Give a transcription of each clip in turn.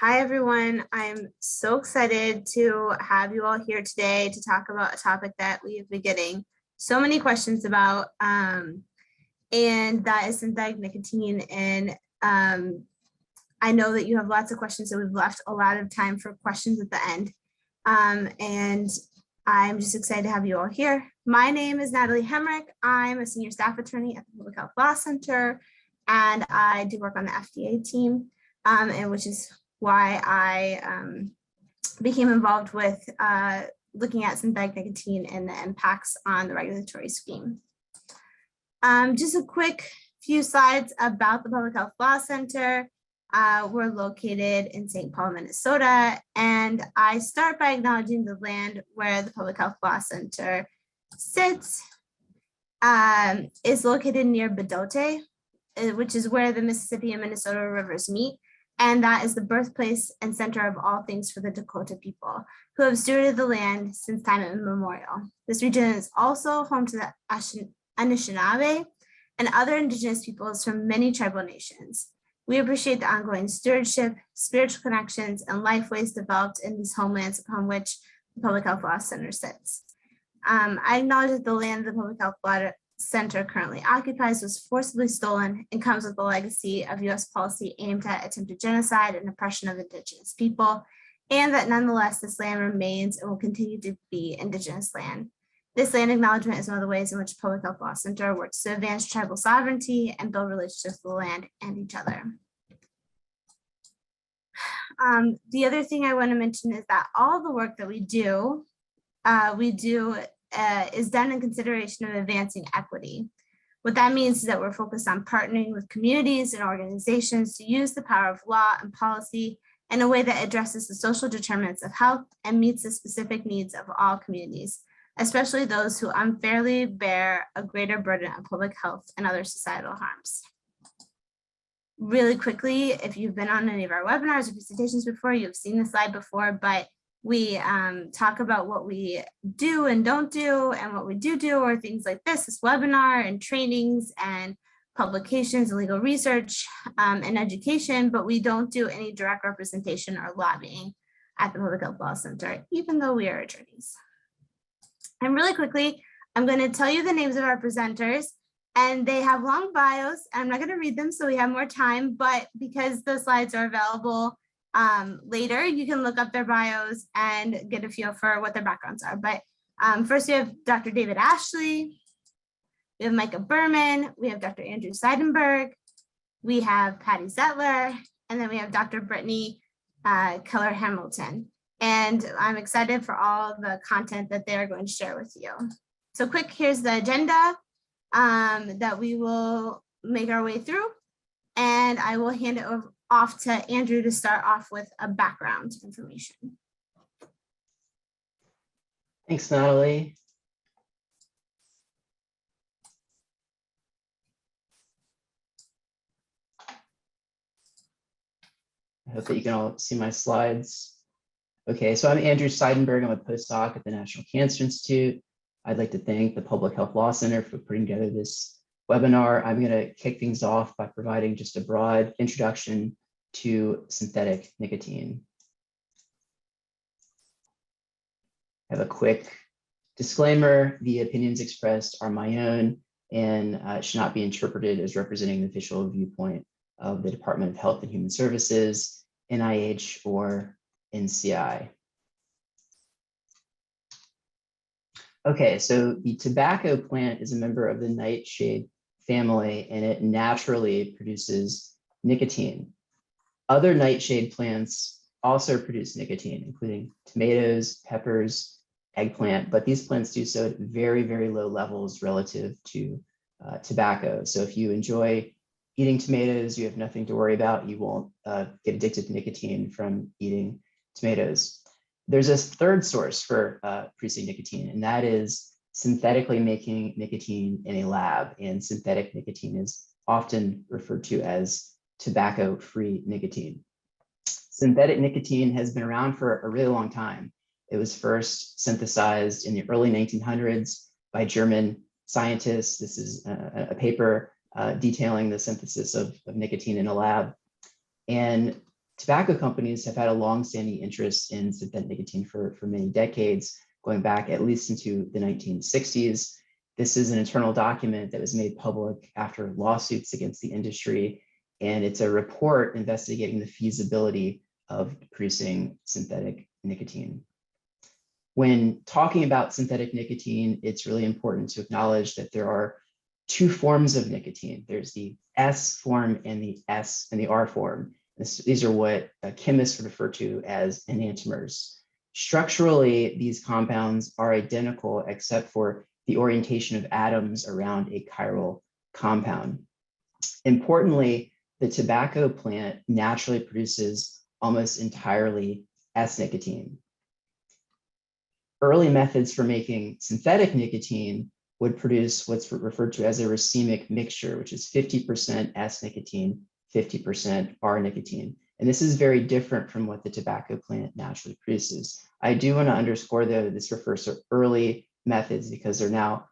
Hi, everyone. I'm so excited to have you all here today to talk about a topic that we have been getting so many questions about, and that is synthetic nicotine. And I know that you have lots of questions, so we've left a lot of time for questions at the end. And I'm just excited to have you all here. My name is Natalie Hemrick. I'm a senior staff attorney at the Public Health Law Center, and I do work on the FDA team, and which is why I became involved with looking at synthetic nicotine and the impacts on the regulatory scheme. Just a quick few slides about the Public Health Law Center. We're located in St. Paul, Minnesota, and I start by acknowledging the land where the Public Health Law Center sits. Is located near Bedote, which is where the Mississippi and Minnesota rivers meet. And that is the birthplace and center of all things for the Dakota people who have stewarded the land since time immemorial. This region is also home to the Anishinaabe and other indigenous peoples from many tribal nations. We appreciate the ongoing stewardship, spiritual connections, and lifeways developed in these homelands upon which the Public Health Law Center sits. I acknowledge that the land the Public Health Law Center currently occupies was forcibly stolen and comes with a legacy of U.S. policy aimed at attempted genocide and oppression of indigenous people, and that nonetheless this land remains and will continue to be indigenous land. This land acknowledgement is one of the ways in which Public Health Law Center works to advance tribal sovereignty and build relationships with the land and each other. The other thing I want to mention is that all the work that we do is done in consideration of advancing equity. What that means is that we're focused on partnering with communities and organizations to use the power of law and policy in a way that addresses the social determinants of health and meets the specific needs of all communities, especially those who unfairly bear a greater burden of public health and other societal harms. Really quickly, if you've been on any of our webinars or presentations before, you've seen the slide before, but we talk about what we do and don't do, and what we do are things like this webinar and trainings and publications and legal research and education, but we don't do any direct representation or lobbying at the Public Health Law Center, even though we are attorneys. And really quickly, I'm going to tell you the names of our presenters, and they have long bios. I'm not going to read them so we have more time, but because the slides are available later, you can look up their bios and get a feel for what their backgrounds are. But first we have Dr. David Ashley, we have Micah Berman, we have Dr. Andrew Seidenberg, we have Patty Zettler, and then we have Dr. Brittany Keller Hamilton. And I'm excited for all the content that they're going to share with you. So quick, here's the agenda that we will make our way through. And I will hand it off to Andrew to start off with a background information. Thanks, Natalie. I hope that you can all see my slides. Okay, so I'm Andrew Seidenberg. I'm a postdoc at the National Cancer Institute. I'd like to thank the Public Health Law Center for putting together this webinar. I'm going to kick things off by providing just a broad introduction to synthetic nicotine. I have a quick disclaimer. The opinions expressed are my own and should not be interpreted as representing the official viewpoint of the Department of Health and Human Services, NIH, or NCI. Okay, so the tobacco plant is a member of the nightshade family, and it naturally produces nicotine. Other nightshade plants also produce nicotine, including tomatoes, peppers, eggplant, but these plants do so at very, very low levels relative to tobacco. So if you enjoy eating tomatoes, you have nothing to worry about. You won't get addicted to nicotine from eating tomatoes. There's a third source for producing nicotine, and that is synthetically making nicotine in a lab. And synthetic nicotine is often referred to as tobacco-free nicotine. Synthetic nicotine has been around for a really long time. It was first synthesized in the early 1900s by German scientists. This is a paper detailing the synthesis of nicotine in a lab. And tobacco companies have had a long-standing interest in synthetic nicotine for many decades, going back at least into the 1960s. This is an internal document that was made public after lawsuits against the industry, and it's a report investigating the feasibility of producing synthetic nicotine. When talking about synthetic nicotine, it's really important to acknowledge that there are two forms of nicotine. There's the S form and the S and the R form. These are what chemists refer to as enantiomers. Structurally, these compounds are identical except for the orientation of atoms around a chiral compound. Importantly, the tobacco plant naturally produces almost entirely S-nicotine. Early methods for making synthetic nicotine would produce what's referred to as a racemic mixture, which is 50% S-nicotine, 50% R-nicotine. And this is very different from what the tobacco plant naturally produces. I do want to underscore, though, this refers to early methods because they're now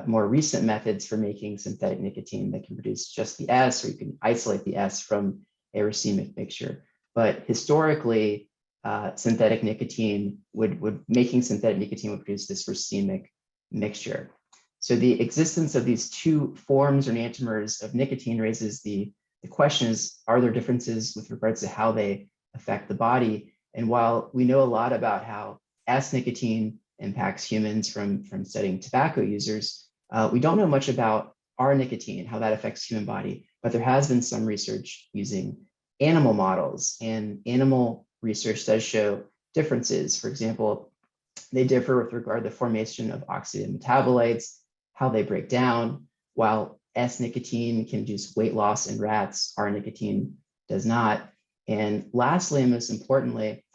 more recent methods for making synthetic nicotine that can produce just the S, or you can isolate the S from a racemic mixture. But historically, making synthetic nicotine would produce this racemic mixture. So the existence of these two forms or enantiomers of nicotine raises the question is, are there differences with regards to how they affect the body? And while we know a lot about how S-nicotine impacts humans from studying tobacco users, we don't know much about R-nicotine, how that affects human body, but there has been some research using animal models, and animal research does show differences. For example, they differ with regard to the formation of oxidative metabolites, how they break down. While S-nicotine can induce weight loss in rats, R-nicotine does not. And lastly, and most importantly,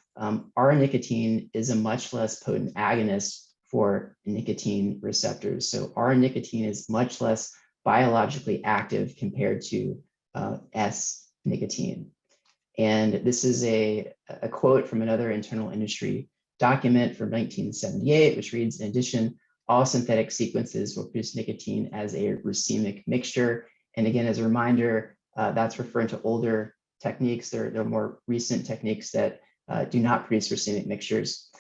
R-nicotine is a much less potent agonist for nicotine receptors. So R-nicotine is much less biologically active compared to S-nicotine. And this is a quote from another internal industry document from 1978, which reads, in addition, all synthetic sequences will produce nicotine as a racemic mixture. And again, as a reminder, that's referring to older techniques. There are more recent techniques that do not produce racemic mixtures.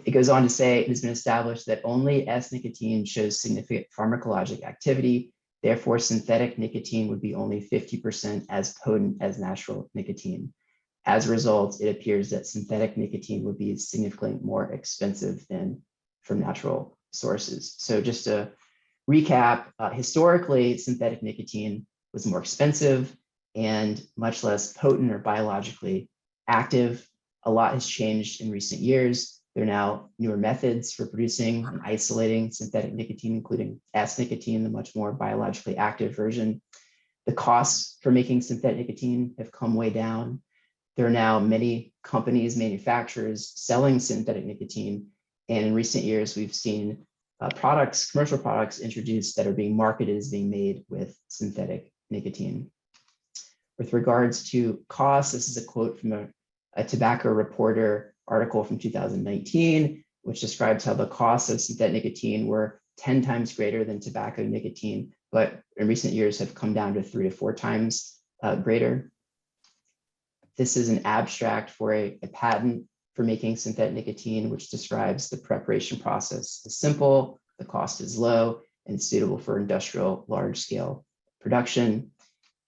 It goes on to say, it has been established that only S-nicotine shows significant pharmacologic activity. Therefore, synthetic nicotine would be only 50% as potent as natural nicotine. As a result, it appears that synthetic nicotine would be significantly more expensive than from natural sources. So just to recap, historically, synthetic nicotine was more expensive and much less potent or biologically active. A lot has changed in recent years. There are now newer methods for producing and isolating synthetic nicotine, including S-nicotine, the much more biologically active version. The costs for making synthetic nicotine have come way down. There are now many companies, manufacturers selling synthetic nicotine. And in recent years, we've seen commercial products introduced that are being marketed as being made with synthetic nicotine. With regards to costs, this is a quote from a Tobacco Reporter article from 2019, which describes how the costs of synthetic nicotine were 10 times greater than tobacco nicotine, but in recent years have come down to 3 to 4 times greater. This is an abstract for a patent for making synthetic nicotine, which describes the preparation process is simple, the cost is low, and suitable for industrial large-scale production.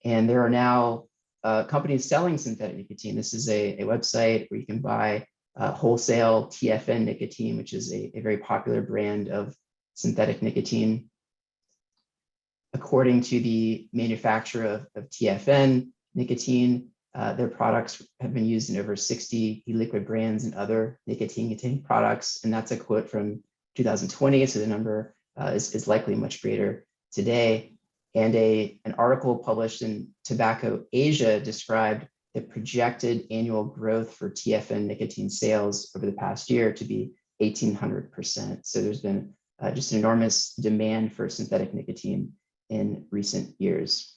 And there are now companies selling synthetic nicotine. This is a website where you can buy wholesale TFN nicotine, which is a very popular brand of synthetic nicotine. According to the manufacturer of TFN nicotine, their products have been used in over 60 e-liquid brands and other nicotine-containing products. And that's a quote from 2020, so the number is likely much greater today. And an article published in Tobacco Asia described the projected annual growth for TFN nicotine sales over the past year to be 1,800%. So there's been just an enormous demand for synthetic nicotine in recent years.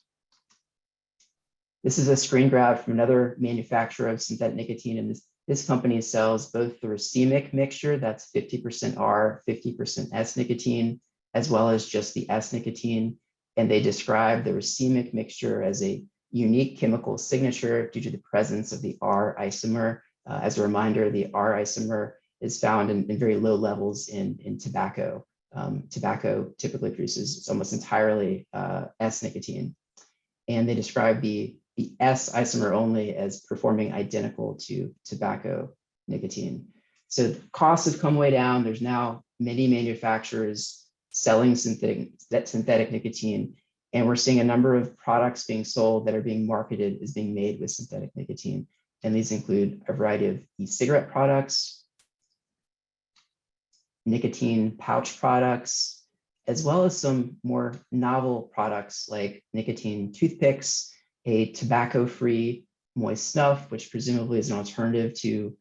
This is a screen grab from another manufacturer of synthetic nicotine, and this company sells both the racemic mixture, that's 50% R, 50% S nicotine, as well as just the S nicotine. And they describe the racemic mixture as a unique chemical signature due to the presence of the R isomer. As a reminder, the R isomer is found in very low levels in tobacco. Tobacco typically produces almost entirely S-nicotine. And they describe the S isomer only as performing identical to tobacco nicotine. So costs have come way down. There's now many manufacturers selling synthetic nicotine, and we're seeing a number of products being sold that are being marketed as being made with synthetic nicotine. And these include a variety of e-cigarette products, nicotine pouch products, as well as some more novel products like nicotine toothpicks, a tobacco-free moist snuff, which presumably is an alternative to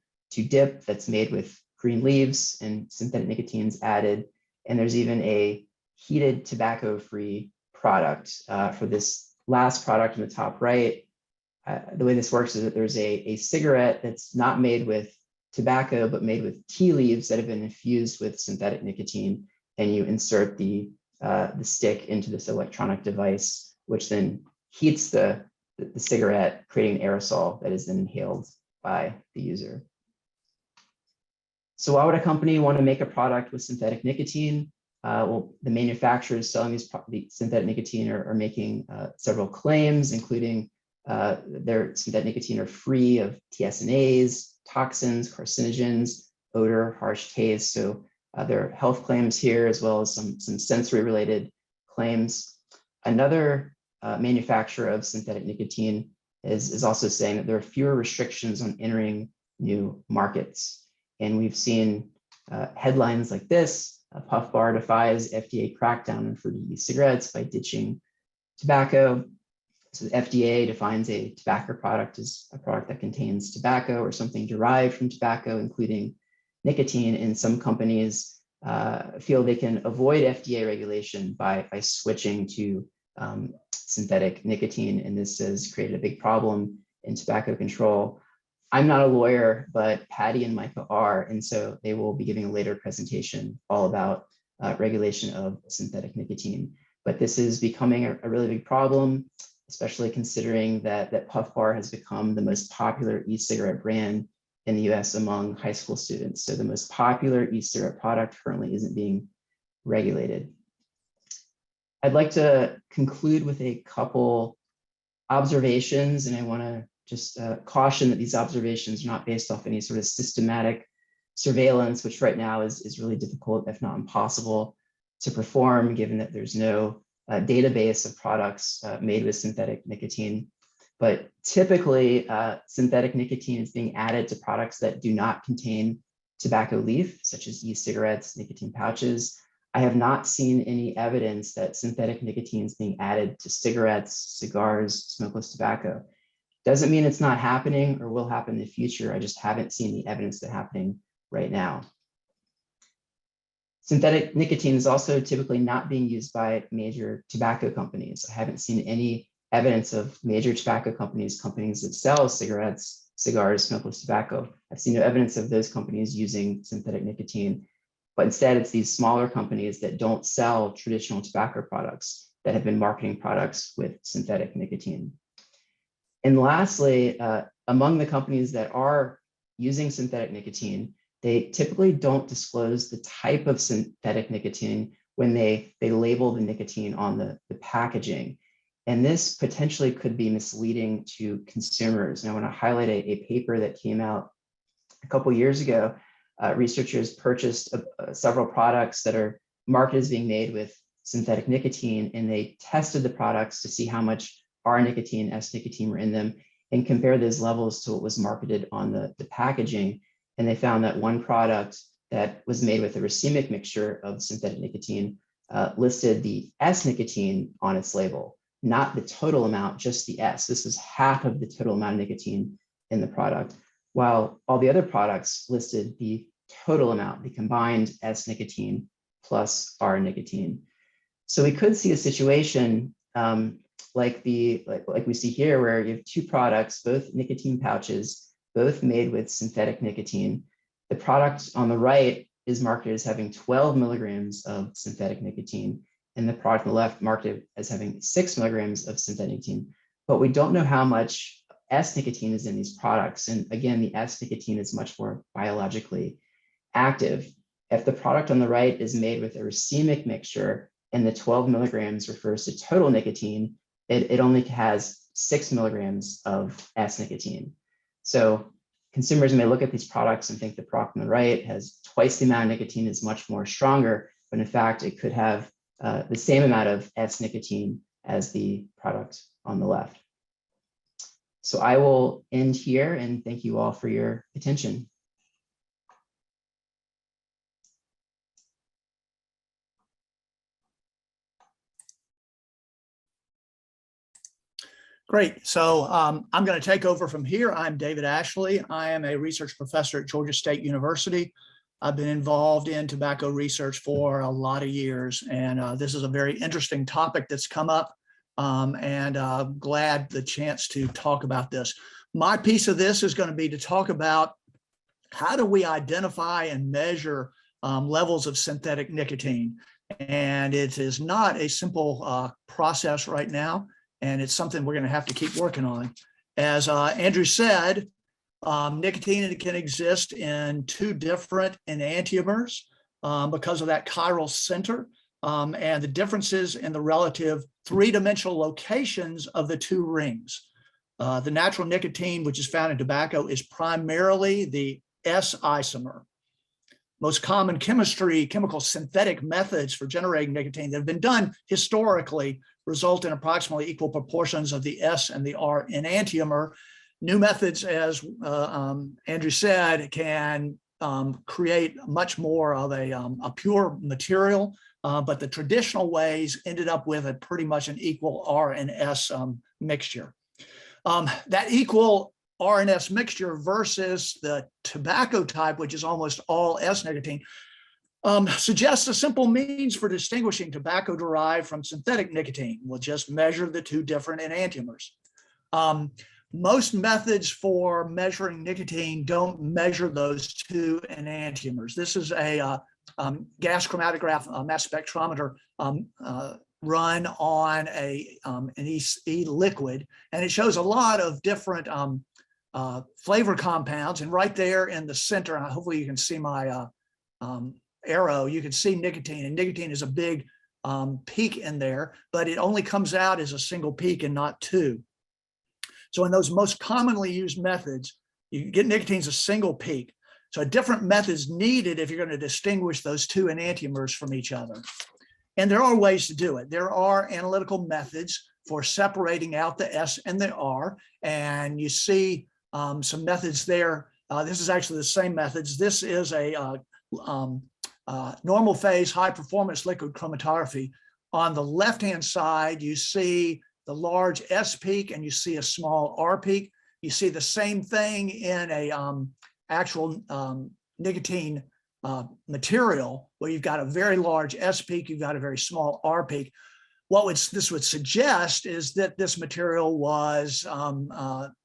dip that's made with green leaves and synthetic nicotine's added. And there's even a heated tobacco-free product. For this last product in the top right, the way this works is that there's a cigarette that's not made with tobacco, but made with tea leaves that have been infused with synthetic nicotine. And you insert the stick into this electronic device, which then heats the cigarette, creating an aerosol that is then inhaled by the user. So why would a company want to make a product with synthetic nicotine? Well, the manufacturers selling the synthetic nicotine are making several claims, including their synthetic nicotine are free of TSNAs, toxins, carcinogens, odor, harsh taste. So there are health claims here, as well as some sensory related claims. Another manufacturer of synthetic nicotine is also saying that there are fewer restrictions on entering new markets. And we've seen headlines like this: PuffBar defies FDA crackdown on fruity e-cigarettes by ditching tobacco. So the FDA defines a tobacco product as a product that contains tobacco or something derived from tobacco, including nicotine. And some companies feel they can avoid FDA regulation by switching to synthetic nicotine. And this has created a big problem in tobacco control. I'm not a lawyer, but Patty and Micah are, and so they will be giving a later presentation all about regulation of synthetic nicotine. But this is becoming a really big problem, especially considering that PuffBar has become the most popular e-cigarette brand in the US among high school students. So the most popular e-cigarette product currently isn't being regulated. I'd like to conclude with a couple observations, and I want to just caution that these observations are not based off any sort of systematic surveillance, which right now is really difficult, if not impossible, to perform, given that there's no database of products made with synthetic nicotine. But typically, synthetic nicotine is being added to products that do not contain tobacco leaf, such as e-cigarettes, nicotine pouches. I have not seen any evidence that synthetic nicotine is being added to cigarettes, cigars, smokeless tobacco. Doesn't mean it's not happening or will happen in the future. I just haven't seen the evidence that's happening right now. Synthetic nicotine is also typically not being used by major tobacco companies. I haven't seen any evidence of major tobacco companies that sell cigarettes, cigars, smokeless tobacco. I've seen no evidence of those companies using synthetic nicotine, but instead it's these smaller companies that don't sell traditional tobacco products that have been marketing products with synthetic nicotine. And lastly, among the companies that are using synthetic nicotine, they typically don't disclose the type of synthetic nicotine when they label the nicotine on the packaging. And this potentially could be misleading to consumers. And I want to highlight a paper that came out a couple of years ago. Researchers purchased several products that are marketed as being made with synthetic nicotine, and they tested the products to see how much R-nicotine, S-nicotine were in them, and compare those levels to what was marketed on the packaging. And they found that one product that was made with a racemic mixture of synthetic nicotine listed the S-nicotine on its label, not the total amount, just the S. This is half of the total amount of nicotine in the product, while all the other products listed the total amount, the combined S-nicotine plus R-nicotine. So we could see a situation like we see here, where you have two products, both nicotine pouches, both made with synthetic nicotine. The product on the right is marketed as having 12 milligrams of synthetic nicotine, and the product on the left marketed as having 6 milligrams of synthetic nicotine. but we don't know how much S-nicotine is in these products. And again, the S-nicotine is much more biologically active. If the product on the right is made with a racemic mixture and the 12 milligrams refers to total nicotine, it only has 6 milligrams of S-nicotine. So consumers may look at these products and think the product on the right has twice the amount of nicotine, is much more stronger, but in fact, it could have the same amount of S-nicotine as the product on the left. So I will end here and thank you all for your attention. Great. So I'm going to take over from here. I'm David Ashley. I am a research professor at Georgia State University. I've been involved in tobacco research for a lot of years, and this is a very interesting topic that's come up, and glad the chance to talk about this. My piece of this is going to be to talk about how do we identify and measure levels of synthetic nicotine. And it is not a simple process right now. And it's something we're going to have to keep working on. As Andrew said, nicotine can exist in 2 different enantiomers because of that chiral center and the differences in the relative 3-dimensional locations of the 2 rings. The natural nicotine, which is found in tobacco, is primarily the S isomer. Most common chemical synthetic methods for generating nicotine that have been done historically result in approximately equal proportions of the S and the R enantiomer. New methods, as Andrew said, can create much more of a pure material, but the traditional ways ended up with a pretty much an equal R and S mixture. That equal R and S mixture versus the tobacco type, which is almost all S nicotine, suggests a simple means for distinguishing tobacco-derived from synthetic nicotine. We'll just measure the 2 different enantiomers. Most methods for measuring nicotine don't measure those 2 enantiomers. This is a gas chromatograph mass spectrometer run on an e-liquid, and it shows a lot of different flavor compounds. And right there in the center, and hopefully you can see my arrow, you can see nicotine, and nicotine is a big peak in there, but it only comes out as a single peak and not 2. So in those most commonly used methods, you get nicotine as a single peak. So different methods needed if you're going to distinguish those 2 enantiomers from each other. And there are ways to do it. There are analytical methods for separating out the S and the R, and you see some methods there. This is actually the same methods. This is a normal phase high performance liquid chromatography. On the left-hand side, you see the large S peak and you see a small R peak. You see the same thing in a actual nicotine material where you've got a very large S peak, you've got a very small R peak. What this would suggest is that this material was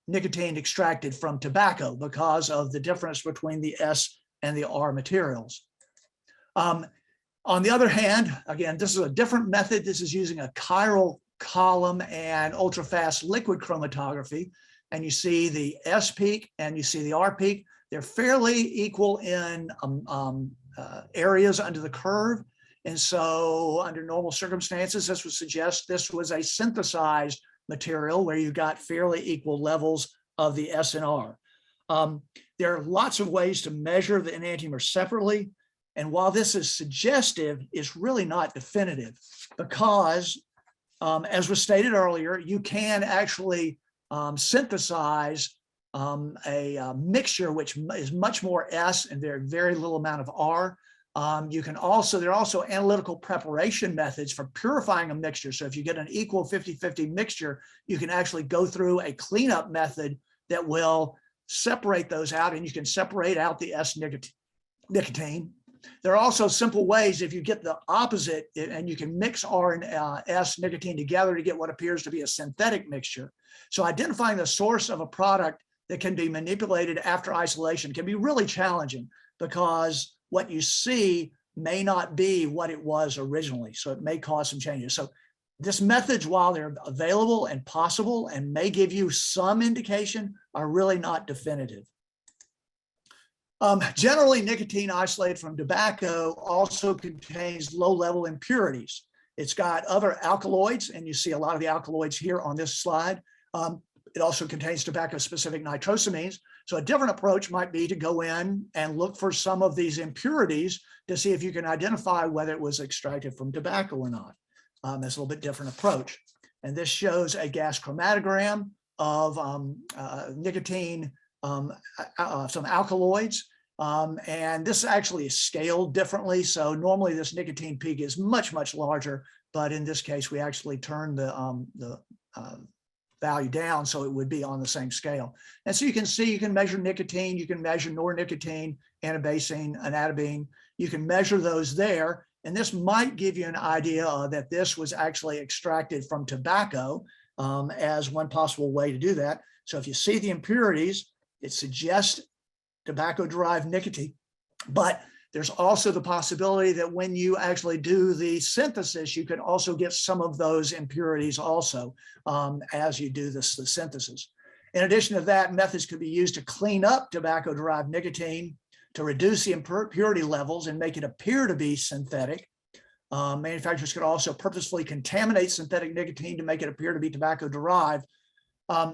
nicotine extracted from tobacco because of the difference between the S and the R materials. On the other hand, again, this is a different method. This is using a chiral column and ultra-fast liquid chromatography. And you see the S peak and you see the R peak. They're fairly equal in areas under the curve. And so under normal circumstances, this would suggest this was a synthesized material where you got fairly equal levels of the S and R. There are lots of ways to measure the enantiomers separately. And while this is suggestive, it's really not definitive because, as was stated earlier, you can actually synthesize a mixture which is much more S and very little amount of R. There are also analytical preparation methods for purifying a mixture. So if you get an equal 50-50 mixture, you can actually go through a cleanup method that will separate those out, and you can separate out the S nicotine. There are also simple ways if you get the opposite and you can mix R and S nicotine together to get what appears to be a synthetic mixture. So identifying the source of a product that can be manipulated after isolation can be really challenging because what you see may not be what it was originally. So it may cause some changes. So This methods, while they're available and possible and may give you some indication, are really not definitive. Generally, nicotine isolated from tobacco also contains low-level impurities. It's got other alkaloids, and you see a lot of the alkaloids here on this slide. It also contains tobacco-specific nitrosamines. So a different approach might be to go in and look for some of these impurities to see if you can identify whether it was extracted from tobacco or not. That's a little bit different approach. And this shows a gas chromatogram of nicotine, some alkaloids. And this actually is scaled differently. So normally this nicotine peak is much, much larger, but in this case, we actually turned the value down so it would be on the same scale. And so you can see, you can measure nicotine, you can measure nornicotine, anabasine, anadabine. You can measure those there. And this might give you an idea that this was actually extracted from tobacco as one possible way to do that. So if you see the impurities, it suggests tobacco-derived nicotine, but there's also the possibility that when you actually do the synthesis, you could also get some of those impurities also as you do the synthesis. In addition to that, methods could be used to clean up tobacco-derived nicotine to reduce the impurity levels and make it appear to be synthetic. Manufacturers could also purposefully contaminate synthetic nicotine to make it appear to be tobacco-derived.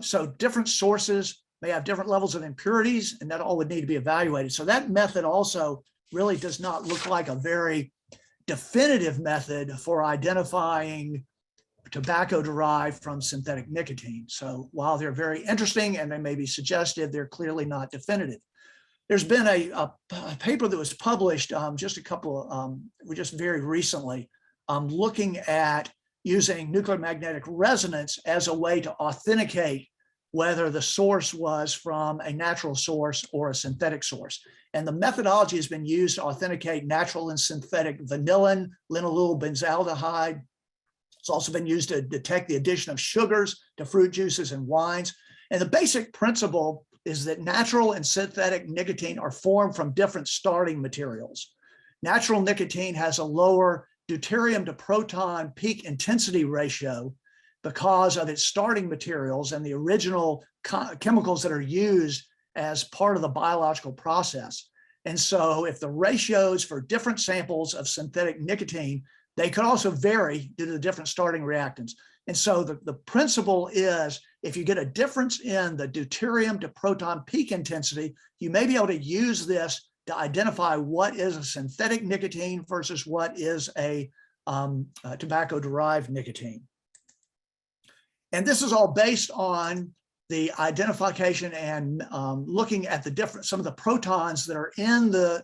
So different sources may have different levels of impurities, and that all would need to be evaluated. So that method also really does not look like a very definitive method for identifying tobacco derived from synthetic nicotine. So while they're very interesting and they may be suggestive, they're clearly not definitive. There's been a paper that was published just very recently, looking at using nuclear magnetic resonance as a way to authenticate whether the source was from a natural source or a synthetic source. And the methodology has been used to authenticate natural and synthetic vanillin, linalool benzaldehyde. It's also been used to detect the addition of sugars to fruit juices and wines. And the basic principle is that natural and synthetic nicotine are formed from different starting materials. Natural nicotine has a lower deuterium to proton peak intensity ratio because of its starting materials and the original chemicals that are used as part of the biological process. And so if the ratios for different samples of synthetic nicotine, they could also vary due to the different starting reactants. And so the principle is, if you get a difference in the deuterium to proton peak intensity, you may be able to use this to identify what is a synthetic nicotine versus what is a tobacco-derived nicotine. And this is all based on the identification and looking at some of the protons that are in the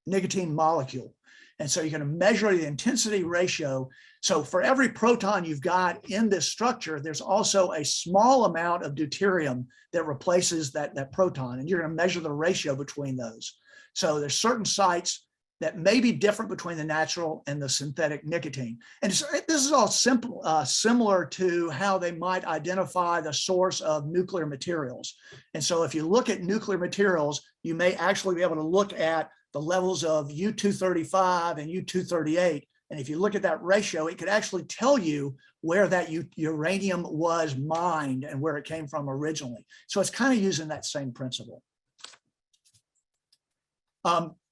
nicotine molecule. And so you're going to measure the intensity ratio. So for every proton you've got in this structure, there's also a small amount of deuterium that replaces that proton, and you're going to measure the ratio between those. So there's certain sites that may be different between the natural and the synthetic nicotine. And this is all similar to how they might identify the source of nuclear materials. And so if you look at nuclear materials, you may actually be able to look at the levels of U-235 and U-238. And if you look at that ratio, it could actually tell you where that uranium was mined and where it came from originally. So it's kind of using that same principle.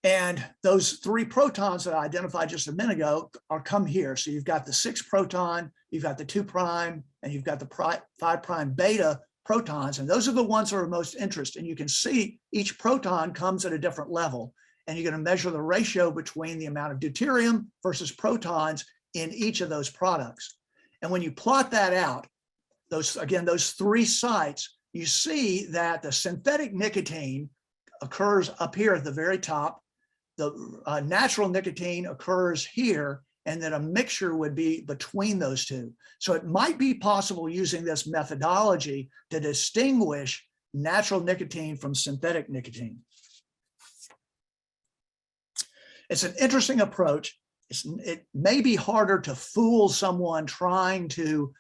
And those three protons that I identified just a minute ago come here. So you've got the 6 proton, you've got the 2', and you've got the 5' beta protons. And those are the ones that are of most interest. And you can see each proton comes at a different level. And you're going to measure the ratio between the amount of deuterium versus protons in each of those products. And when you plot that out, those 3 sites, you see that the synthetic nicotine occurs up here at the very top. The natural nicotine occurs here, and then a mixture would be between those two. So it might be possible using this methodology to distinguish natural nicotine from synthetic nicotine. It's an interesting approach. It may be harder to fool someone trying to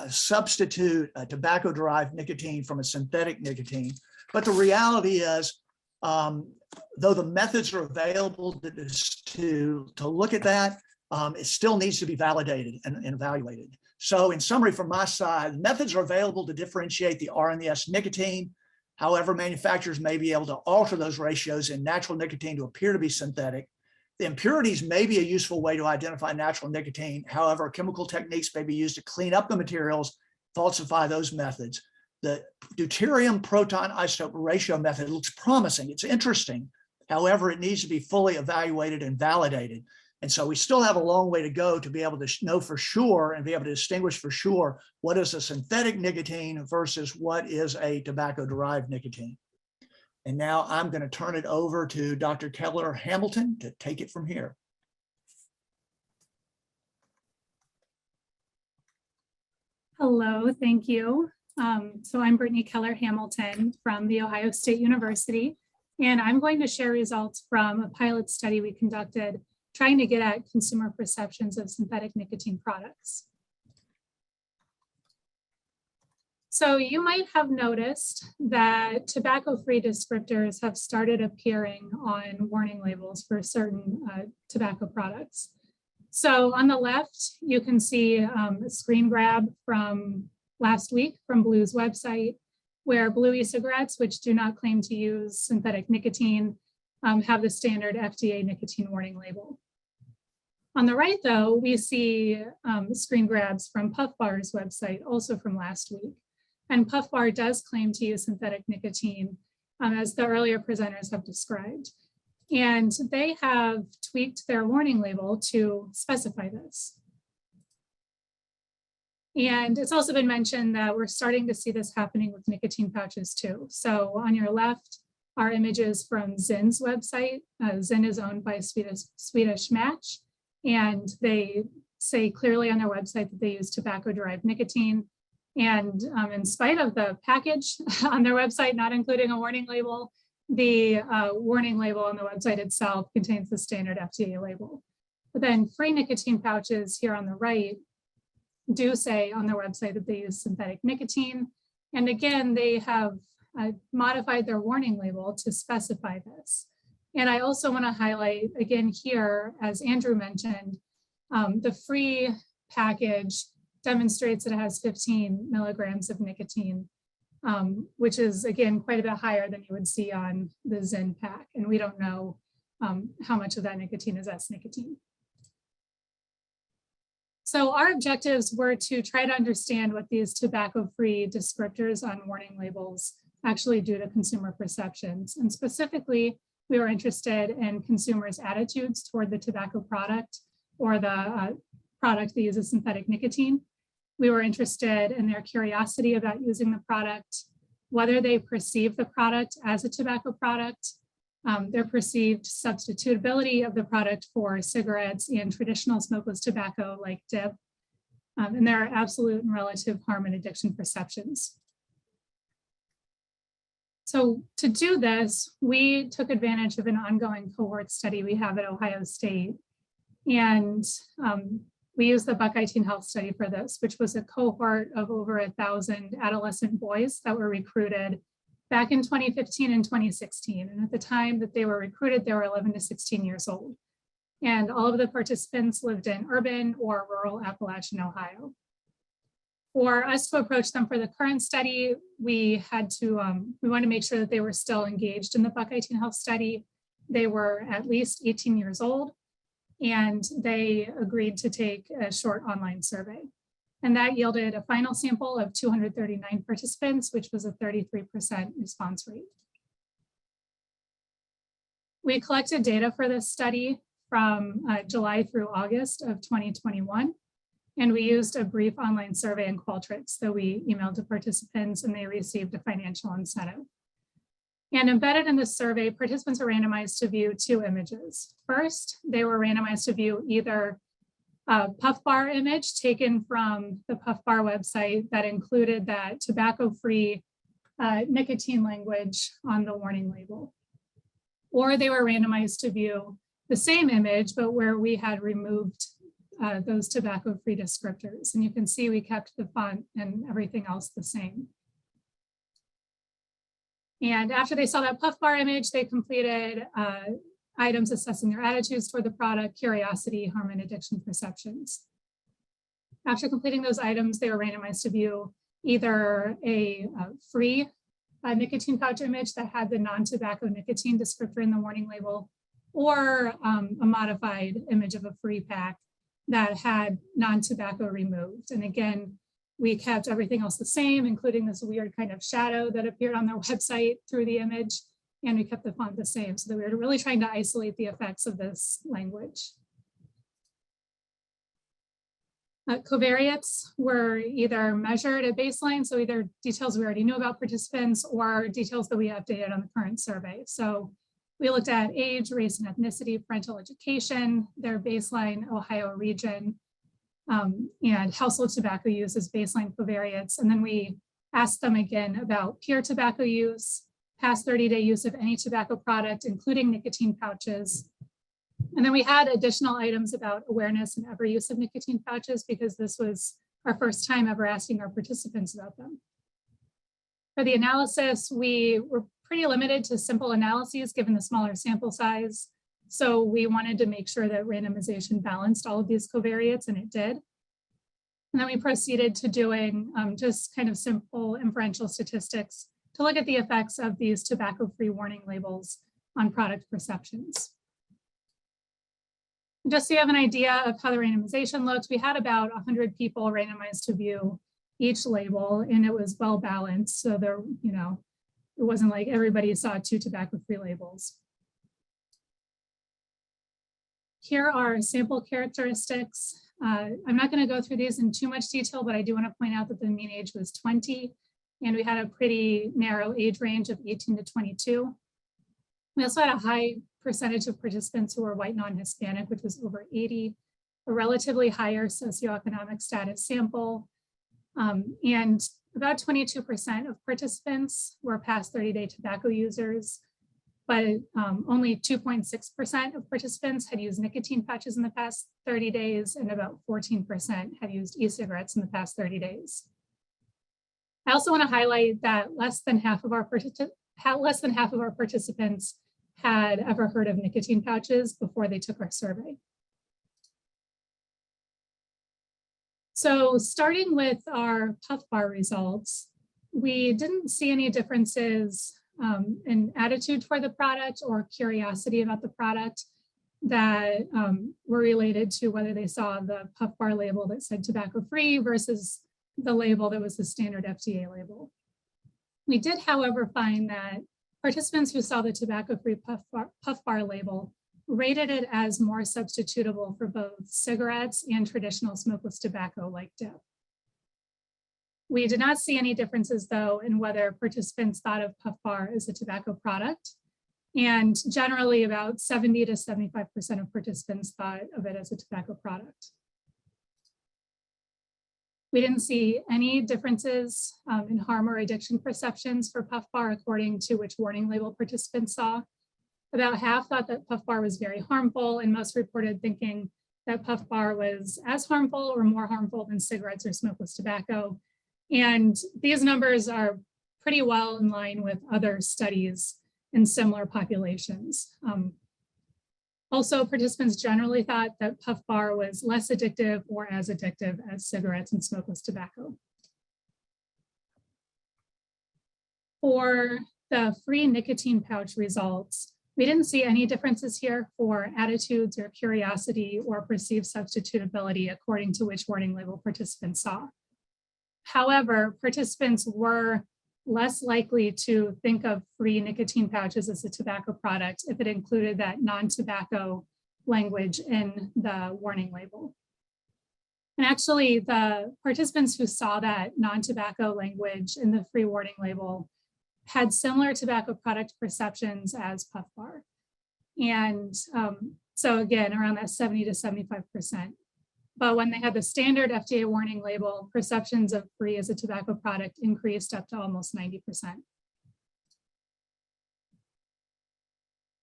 substitute a tobacco-derived nicotine from a synthetic nicotine. But the reality is, though the methods are available to look at that, it still needs to be validated and evaluated. So in summary, from my side, methods are available to differentiate the R and the S nicotine. However, manufacturers may be able to alter those ratios in natural nicotine to appear to be synthetic. The impurities may be a useful way to identify natural nicotine. However, chemical techniques may be used to clean up the materials, falsify those methods. The deuterium proton isotope ratio method looks promising. It's interesting. However, it needs to be fully evaluated and validated. And so we still have a long way to go to be able to know for sure and be able to distinguish for sure what is a synthetic nicotine versus what is a tobacco-derived nicotine. And now I'm going to turn it over to Dr. Keller Hamilton to take it from here. Hello, thank you. So I'm Brittany Keller Hamilton from The Ohio State University, and I'm going to share results from a pilot study we conducted trying to get at consumer perceptions of synthetic nicotine products. So you might have noticed that tobacco-free descriptors have started appearing on warning labels for certain tobacco products. So on the left, you can see a screen grab from last week from Blue's website, where Blue e-cigarettes, which do not claim to use synthetic nicotine, have the standard FDA nicotine warning label. On the right, though, we see screen grabs from PuffBar's website, also from last week. And PuffBar does claim to use synthetic nicotine, as the earlier presenters have described. And they have tweaked their warning label to specify this. And it's also been mentioned that we're starting to see this happening with nicotine pouches too. So on your left are images from Zynn's website. Zyn is owned by Swedish Match, and they say clearly on their website that they use tobacco-derived nicotine. And in spite of the package on their website not including a warning label, the warning label on the website itself contains the standard FDA label. But then free nicotine pouches here on the right do say on their website that they use synthetic nicotine. And again, they have modified their warning label to specify this. And I also want to highlight again here, as Andrew mentioned, the free package demonstrates that it has 15 milligrams of nicotine, which is again quite a bit higher than you would see on the Zyn pack. And we don't know how much of that nicotine is S nicotine. So our objectives were to try to understand what these tobacco-free descriptors on warning labels actually do to consumer perceptions. And specifically, we were interested in consumers' attitudes toward the tobacco product or the product that uses synthetic nicotine. We were interested in their curiosity about using the product, whether they perceive the product as a tobacco product, their perceived substitutability of the product for cigarettes and traditional smokeless tobacco like dip, and their absolute and relative harm and addiction perceptions. So to do this, we took advantage of an ongoing cohort study we have at Ohio State. And we used the Buckeye Teen Health Study for this, which was a cohort of over 1,000 adolescent boys that were recruited back in 2015 and 2016. And at the time that they were recruited, they were 11 to 16 years old. And all of the participants lived in urban or rural Appalachian, Ohio. For us to approach them for the current study, we had to, we wanted to make sure that they were still engaged in the Buckeye Teen Health Study. They were at least 18 years old, and they agreed to take a short online survey. And that yielded a final sample of 239 participants, which was a 33% response rate. We collected data for this study from July through August of 2021. And we used a brief online survey in Qualtrics that we emailed to participants, and they received a financial incentive. And embedded in the survey, participants were randomized to view two images. First, they were randomized to view either a PuffBar image taken from the PuffBar website that included that tobacco-free nicotine language on the warning label, or they were randomized to view the same image, but where we had removed those tobacco-free descriptors. And you can see we kept the font and everything else the same. And after they saw that PuffBar image, they completed items assessing their attitudes toward the product, curiosity, harm, and addiction perceptions. After completing those items, they were randomized to view either a free nicotine pouch image that had the non-tobacco nicotine descriptor in the warning label, or a modified image of a free pack that had non-tobacco removed. And again, we kept everything else the same, including this weird kind of shadow that appeared on their website through the image, and we kept the font the same. So that we were really trying to isolate the effects of this language. Covariates were either measured at baseline, so either details we already knew about participants or details that we updated on the current survey. So we looked at age, race, and ethnicity, parental education, their baseline Ohio region, and household tobacco use as baseline covariates. And then we asked them again about peer tobacco use, past 30-day use of any tobacco product, including nicotine pouches. And then we had additional items about awareness and ever use of nicotine pouches, because this was our first time ever asking our participants about them. For the analysis, we were pretty limited to simple analyses given the smaller sample size. So we wanted to make sure that randomization balanced all of these covariates, and it did. And then we proceeded to doing just kind of simple inferential statistics to look at the effects of these tobacco-free warning labels on product perceptions. Just so you have an idea of how the randomization looks, we had about 100 people randomized to view each label, and it was well balanced. So there, it wasn't like everybody saw 2 tobacco-free labels. Here are sample characteristics. I'm not going to go through these in too much detail, but I do want to point out that the mean age was 20, and we had a pretty narrow age range of 18 to 22. We also had a high percentage of participants who were white non-Hispanic, which was over 80, a relatively higher socioeconomic status sample, and about 22% of participants were past 30-day tobacco users, but only 2.6% of participants had used nicotine patches in the past 30 days, and about 14% had used e-cigarettes in the past 30 days. I also want to highlight that less than half of our participants had ever heard of nicotine pouches before they took our survey. So starting with our PuffBar results, we didn't see any differences in attitude toward the product or curiosity about the product that were related to whether they saw the PuffBar label that said tobacco-free versus the label that was the standard FDA label. We did, however, find that participants who saw the tobacco-free PuffBar label rated it as more substitutable for both cigarettes and traditional smokeless tobacco like dip. We did not see any differences, though, in whether participants thought of PuffBar as a tobacco product. And generally, about 70 to 75% of participants thought of it as a tobacco product. We didn't see any differences in harm or addiction perceptions for PuffBar according to which warning label participants saw. About half thought that PuffBar was very harmful, and most reported thinking that PuffBar was as harmful or more harmful than cigarettes or smokeless tobacco. And these numbers are pretty well in line with other studies in similar populations. Also, participants generally thought that PuffBar was less addictive or as addictive as cigarettes and smokeless tobacco. For the free nicotine pouch results, we didn't see any differences here for attitudes or curiosity or perceived substitutability according to which warning label participants saw. However, participants were less likely to think of free nicotine pouches as a tobacco product if it included that non-tobacco language in the warning label. And actually, the participants who saw that non-tobacco language in the free warning label had similar tobacco product perceptions as PuffBar. And so again, around that 70 to 75%. But when they had the standard FDA warning label, perceptions of free as a tobacco product increased up to almost 90%.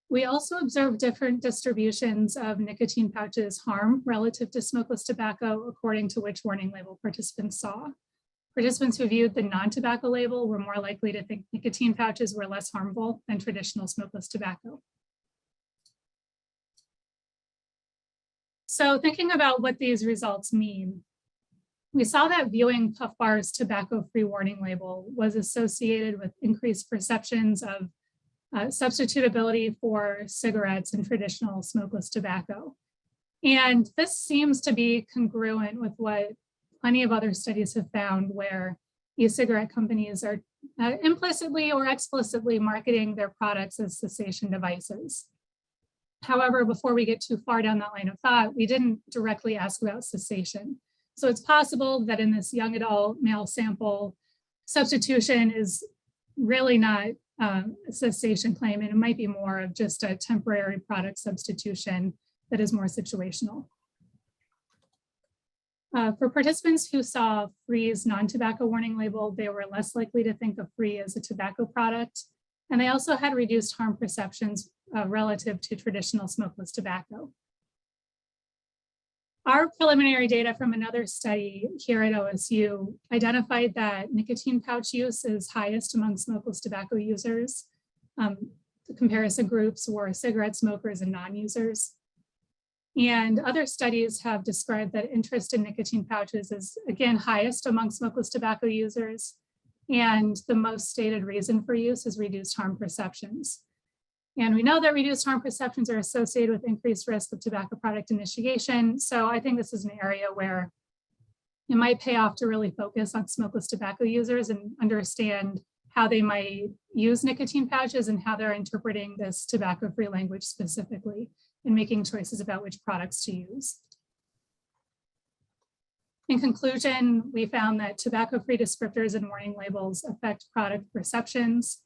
We also observed different distributions of nicotine pouches harm relative to smokeless tobacco according to which warning label participants saw. Participants who viewed the non-tobacco label were more likely to think nicotine pouches were less harmful than traditional smokeless tobacco. So thinking about what these results mean, we saw that viewing PuffBar's tobacco-free warning label was associated with increased perceptions of substitutability for cigarettes and traditional smokeless tobacco. And this seems to be congruent with what plenty of other studies have found, where e-cigarette companies are implicitly or explicitly marketing their products as cessation devices. However, before we get too far down that line of thought, we didn't directly ask about cessation. So it's possible that in this young adult male sample, substitution is really not a cessation claim, and it might be more of just a temporary product substitution that is more situational. For participants who saw Free's non-tobacco warning label, they were less likely to think of Free as a tobacco product, and they also had reduced harm perceptions relative to traditional smokeless tobacco. Our preliminary data from another study here at OSU identified that nicotine pouch use is highest among smokeless tobacco users. The comparison groups were cigarette smokers and non-users. And other studies have described that interest in nicotine pouches is, again, highest among smokeless tobacco users. And the most stated reason for use is reduced harm perceptions. And we know that reduced harm perceptions are associated with increased risk of tobacco product initiation. So I think this is an area where it might pay off to really focus on smokeless tobacco users and understand how they might use nicotine pouches and how they're interpreting this tobacco-free language specifically and making choices about which products to use. In conclusion, we found that tobacco-free descriptors and warning labels affect product perceptions,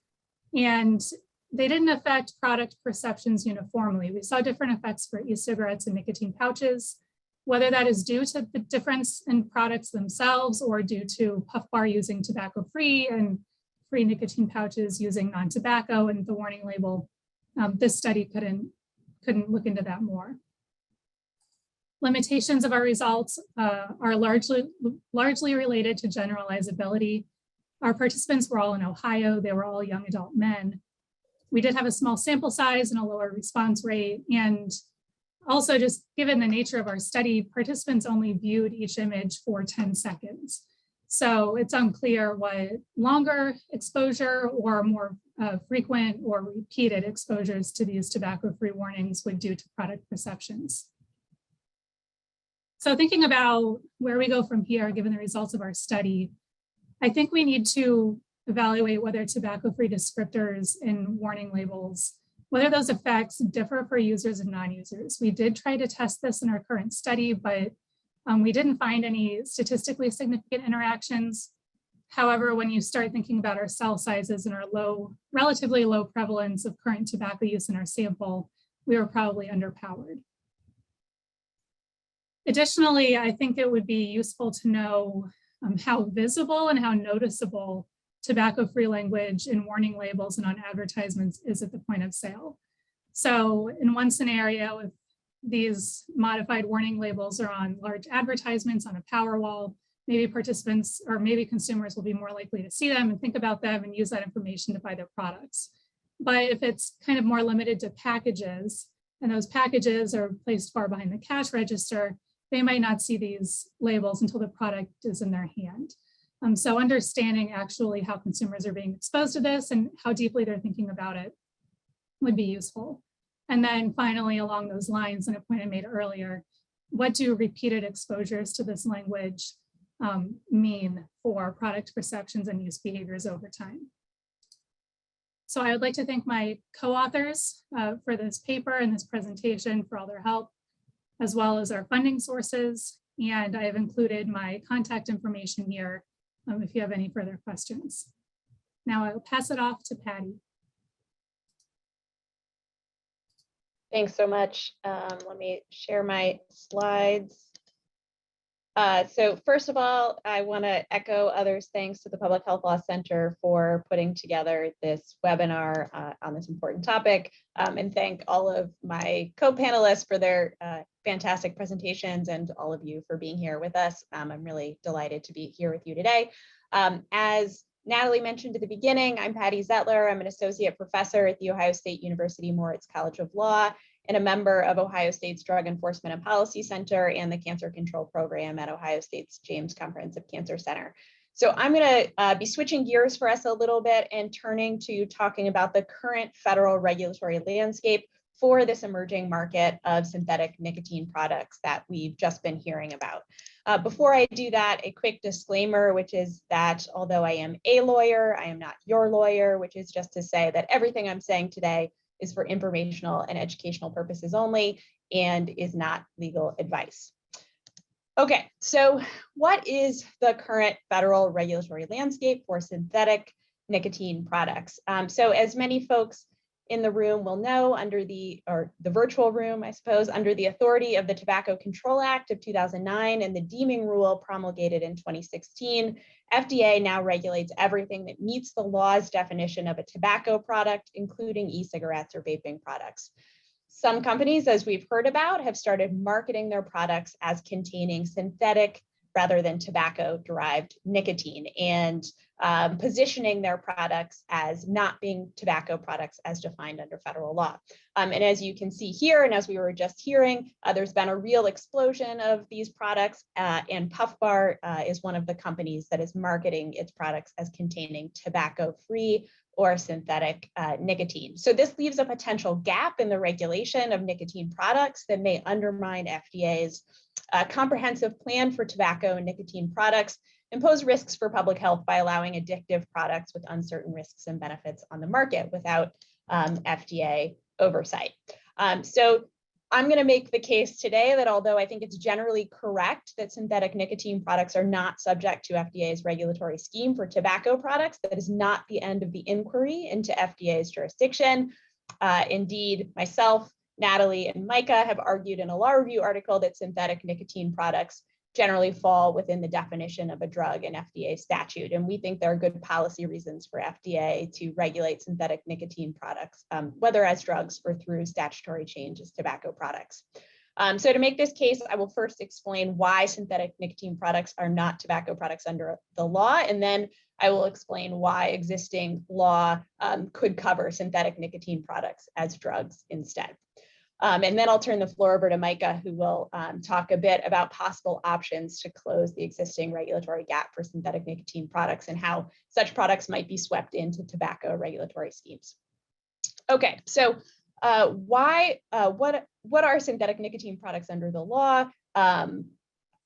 and they didn't affect product perceptions uniformly. We saw different effects for e-cigarettes and nicotine pouches, whether that is due to the difference in products themselves or due to PuffBar using tobacco-free and Free nicotine pouches using non-tobacco and the warning label. This study couldn't look into that more. Limitations of our results are largely related to generalizability. Our participants were all in Ohio. They were all young adult men. We did have a small sample size and a lower response rate. And also, just given the nature of our study, participants only viewed each image for 10 seconds. So it's unclear what longer exposure or more frequent or repeated exposures to these tobacco-free warnings would do to product perceptions. So thinking about where we go from here, given the results of our study, I think we need to evaluate whether tobacco-free descriptors in warning labels, whether those effects differ for users and non-users. We did try to test this in our current study, but we didn't find any statistically significant interactions. However, when you start thinking about our cell sizes and our relatively low prevalence of current tobacco use in our sample, we were probably underpowered. Additionally, I think it would be useful to know how visible and how noticeable tobacco-free language in warning labels and on advertisements is at the point of sale. So in one scenario, if these modified warning labels are on large advertisements on a power wall, maybe participants or maybe consumers will be more likely to see them and think about them and use that information to buy their products. But if it's kind of more limited to packages, and those packages are placed far behind the cash register, they might not see these labels until the product is in their hand. So understanding actually how consumers are being exposed to this and how deeply they're thinking about it would be useful. And then finally, along those lines, and a point I made earlier, what do repeated exposures to this language mean for product perceptions and use behaviors over time? So I would like to thank my co-authors for this paper and this presentation for all their help, as well as our funding sources. And I have included my contact information here if you have any further questions. Now I will pass it off to Patty. Thanks so much. Let me share my slides. So first of all, I want to echo others' thanks to the Public Health Law Center for putting together this webinar on this important topic, and thank all of my co-panelists for their fantastic presentations and all of you for being here with us. I'm really delighted to be here with you today. As Natalie mentioned at the beginning, I'm Patty Zettler. I'm an associate professor at The Ohio State University Moritz College of Law and a member of Ohio State's Drug Enforcement and Policy Center and the Cancer Control Program at Ohio State's James Comprehensive Cancer Center. So I'm going to be switching gears for us a little bit and turning to talking about the current federal regulatory landscape for this emerging market of synthetic nicotine products that we've just been hearing about. Before I do that, a quick disclaimer, which is that although I am a lawyer, I am not your lawyer, which is just to say that everything I'm saying today is for informational and educational purposes only and is not legal advice. Okay, so what is the current federal regulatory landscape for synthetic nicotine products? So as many folks in the room will know, or the virtual room, I suppose, under the authority of the Tobacco Control Act of 2009 and the deeming rule promulgated in 2016, FDA now regulates everything that meets the law's definition of a tobacco product, including e-cigarettes or vaping products. Some companies, as we've heard about, have started marketing their products as containing synthetic rather than tobacco-derived nicotine and positioning their products as not being tobacco products as defined under federal law. And as you can see here, and as we were just hearing, there's been a real explosion of these products, and PuffBar is one of the companies that is marketing its products as containing tobacco-free or synthetic nicotine. So this leaves a potential gap in the regulation of nicotine products that may undermine FDA's comprehensive plan for tobacco and nicotine products, impose risks for public health by allowing addictive products with uncertain risks and benefits on the market without FDA oversight. So I'm going to make the case today that although I think it's generally correct that synthetic nicotine products are not subject to FDA's regulatory scheme for tobacco products, that is not the end of the inquiry into FDA's jurisdiction. Indeed, myself, Natalie, and Micah have argued in a law review article that synthetic nicotine products generally fall within the definition of a drug in FDA statute. And we think there are good policy reasons for FDA to regulate synthetic nicotine products, whether as drugs or through statutory change as tobacco products. So to make this case, I will first explain why synthetic nicotine products are not tobacco products under the law, and then I will explain why existing law could cover synthetic nicotine products as drugs instead. And then I'll turn the floor over to Micah, who will talk a bit about possible options to close the existing regulatory gap for synthetic nicotine products and how such products might be swept into tobacco regulatory schemes. Okay, so what are synthetic nicotine products under the law?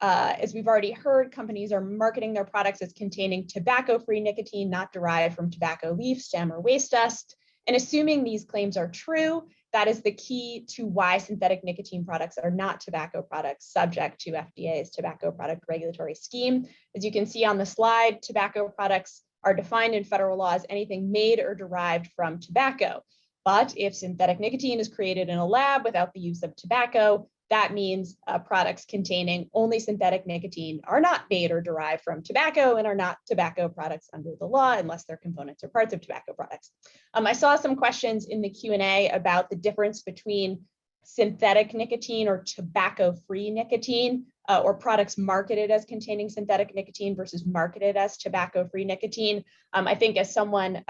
As we've already heard, companies are marketing their products as containing tobacco-free nicotine, not derived from tobacco leaf, stem, or waste dust. And assuming these claims are true, that is the key to why synthetic nicotine products are not tobacco products subject to FDA's tobacco product regulatory scheme. As you can see on the slide, tobacco products are defined in federal law as anything made or derived from tobacco. But if synthetic nicotine is created in a lab without the use of tobacco, that means products containing only synthetic nicotine are not made or derived from tobacco and are not tobacco products under the law unless they're components or parts of tobacco products. I saw some questions in the Q&A about the difference between synthetic nicotine or tobacco-free nicotine or products marketed as containing synthetic nicotine versus marketed as tobacco-free nicotine. I think as someone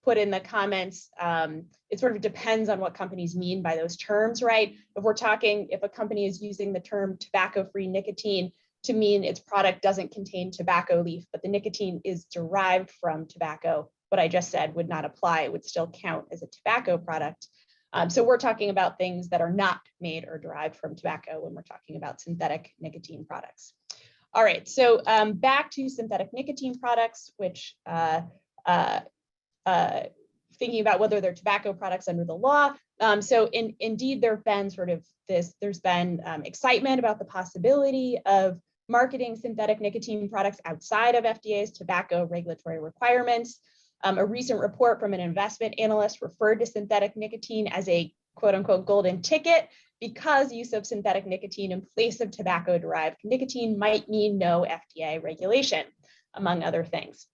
put in the comments, it sort of depends on what companies mean by those terms, right? If a company is using the term tobacco-free nicotine to mean its product doesn't contain tobacco leaf, but the nicotine is derived from tobacco, what I just said would not apply. It would still count as a tobacco product. So we're talking about things that are not made or derived from tobacco when we're talking about synthetic nicotine products. All right, so back to synthetic nicotine products, which thinking about whether they're tobacco products under the law. So indeed, there's been excitement about the possibility of marketing synthetic nicotine products outside of FDA's tobacco regulatory requirements. A recent report from an investment analyst referred to synthetic nicotine as a quote unquote golden ticket because use of synthetic nicotine in place of tobacco-derived nicotine might mean no FDA regulation, among other things.